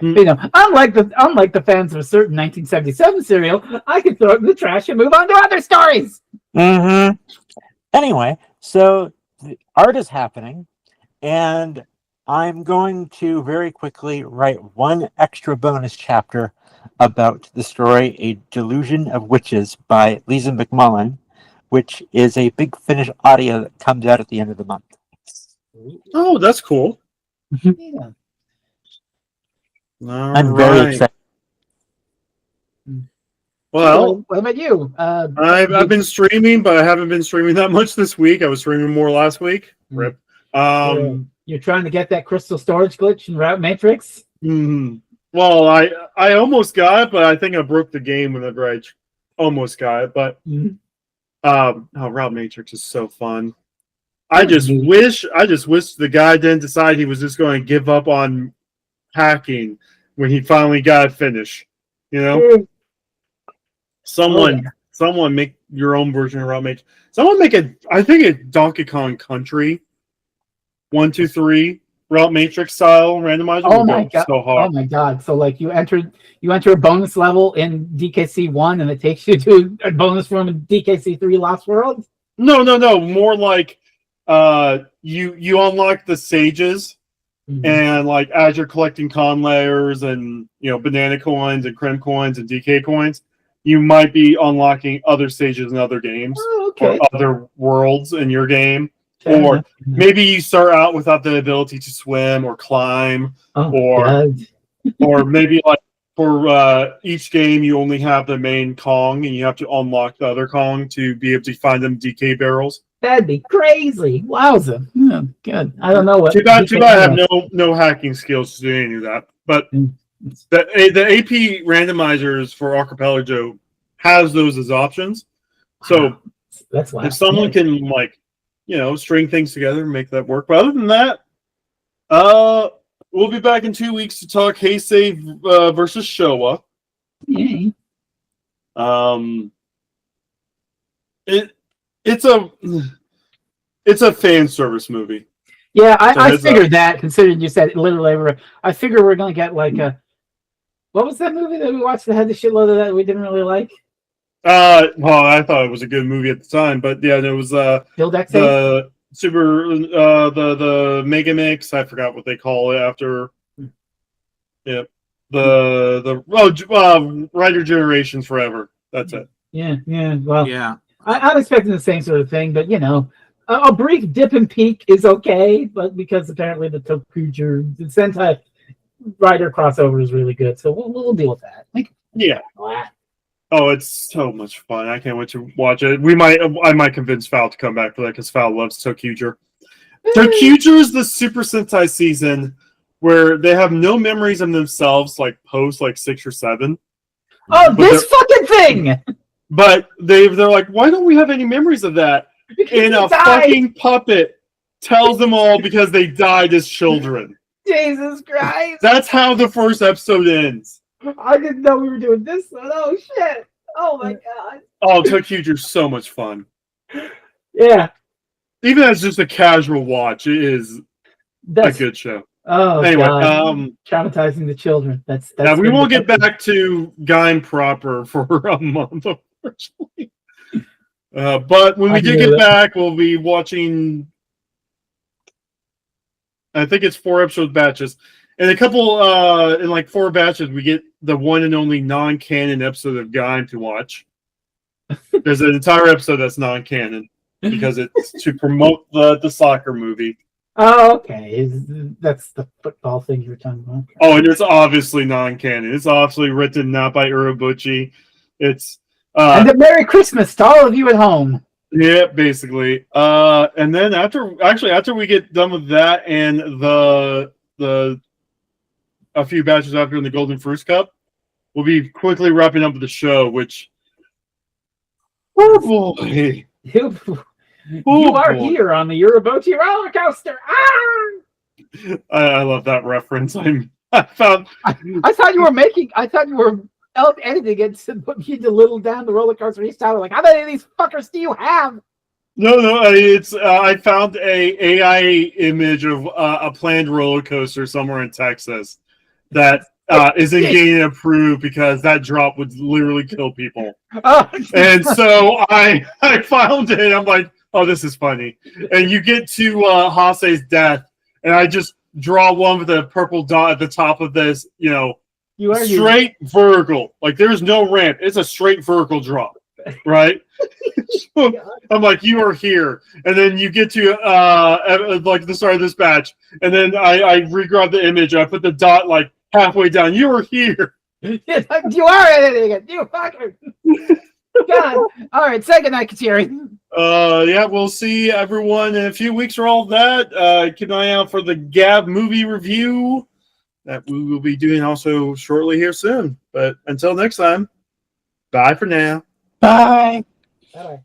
You know, unlike the fans of a certain 1977 serial, I can throw it in the trash and move on to other stories. Mm-hmm. Anyway, so the art is happening, and I'm going to very quickly write one extra bonus chapter about the story A Delusion of Witches by Lisa McMullen, which is a Big Finish audio that comes out at the end of the month. Oh, that's cool. Yeah. I'm very excited. Well, what about you? I've been streaming, but I haven't been streaming that much this week. I was streaming more last week. Rip. You're trying to get that crystal storage glitch in Route Matrix? Well, I almost got it, but I think I broke the game whenever I almost got it. But Route Matrix is so fun. I just wish the guy didn't decide he was just going to give up on hacking when he finally got it finished. You know, someone make your own version of Route Matrix. Someone make I think a Donkey Kong Country 1, 2, 3 Route Matrix style randomizer. Oh my god! So hard. Oh my god! So like you enter a bonus level in DKC 1, and it takes you to a bonus room in DKC 3 Lost World. No. More like you unlock the sages, and like as you're collecting con layers and banana coins and creme coins and DK coins, you might be unlocking other stages in other games or other worlds in your game. Or maybe you start out without the ability to swim or climb, or maybe like for each game you only have the main Kong and you have to unlock the other Kong to be able to find them DK barrels. That'd be crazy! Wowza! Oh, good. I don't know what. Too bad I have no hacking skills to do any of that. But the AP randomizers for Archipelago has those as options. So that's if someone can string things together and make that work. But other than that, we'll be back in 2 weeks to talk Heisei versus Showa. Yay. It's a fan service movie. Yeah, I figured that, considering you said literally, I figure we're gonna get like What was that movie that we watched that had the shitload of that we didn't really like? Well, I thought it was a good movie at the time, but yeah, it was Bill Dex. the the Mega Mix. I forgot what they call it after. Yep. Rider Generations Forever. That's it. Yeah. Well, Yeah. I'm expecting the same sort of thing, but a brief dip and peak is okay. But because apparently the Tokuger, the Sentai Rider crossover is really good, so we'll deal with that. Yeah. Oh, it's so much fun! I can't wait to watch it. I might convince Fal to come back for that because Fal loves Tokuger. Tokuger is the Super Sentai season where they have no memories of themselves, like post 6 or 7. Oh, this fucking thing! But they're like, why don't we have any memories of that? And a fucking puppet tells them all because they died as children. Jesus Christ! That's how the first episode ends. I didn't know we were doing this. Oh shit! Oh my god! Oh, Tokuger's so much fun. Yeah. Even as just a casual watch, it is a good show. Oh, anyway, God. Traumatizing the children. That's now we won't get back to Gaim proper for a month, unfortunately. But when we do get back, we'll be watching. I think it's 4 episode batches. In a couple, in 4 batches, we get the one and only non-canon episode of Gaim to watch. There's an entire episode that's non-canon because it's to promote the soccer movie. Oh, okay. That's the football thing you were talking about. Oh, and it's obviously non-canon. It's obviously written not by Urobuchi. It's and a Merry Christmas to all of you at home. Yeah, basically. And then after we get done with that and the a few batches after in the Golden Fruits Cup, we'll be quickly wrapping up the show, which boy. You are here on the Urobuchi roller coaster. Ah! I love that reference. I thought you were editing it to put you to little down the roller coaster each time. Like, how many of these fuckers do you have? No, it's I found a AI image of a planned roller coaster somewhere in Texas that isn't getting approved because that drop would literally kill people. Oh. And so I found it. And I'm like, oh, this is funny. And you get to Hase's death, and I just draw one with a purple dot at the top of this, straight vertical. Like there's no ramp. It's a straight vertical drop, right? So I'm like, you are here. And then you get to the start of this batch, and then I regrab the image. I put the dot halfway down. You are here. You are editing it. You fucker. God. All right. Say goodnight, Kateri. Yeah, we'll see everyone in a few weeks for all that. Keep an eye out for the Gab movie review that we will be doing also shortly here soon. But until next time, bye for now. Bye. Bye.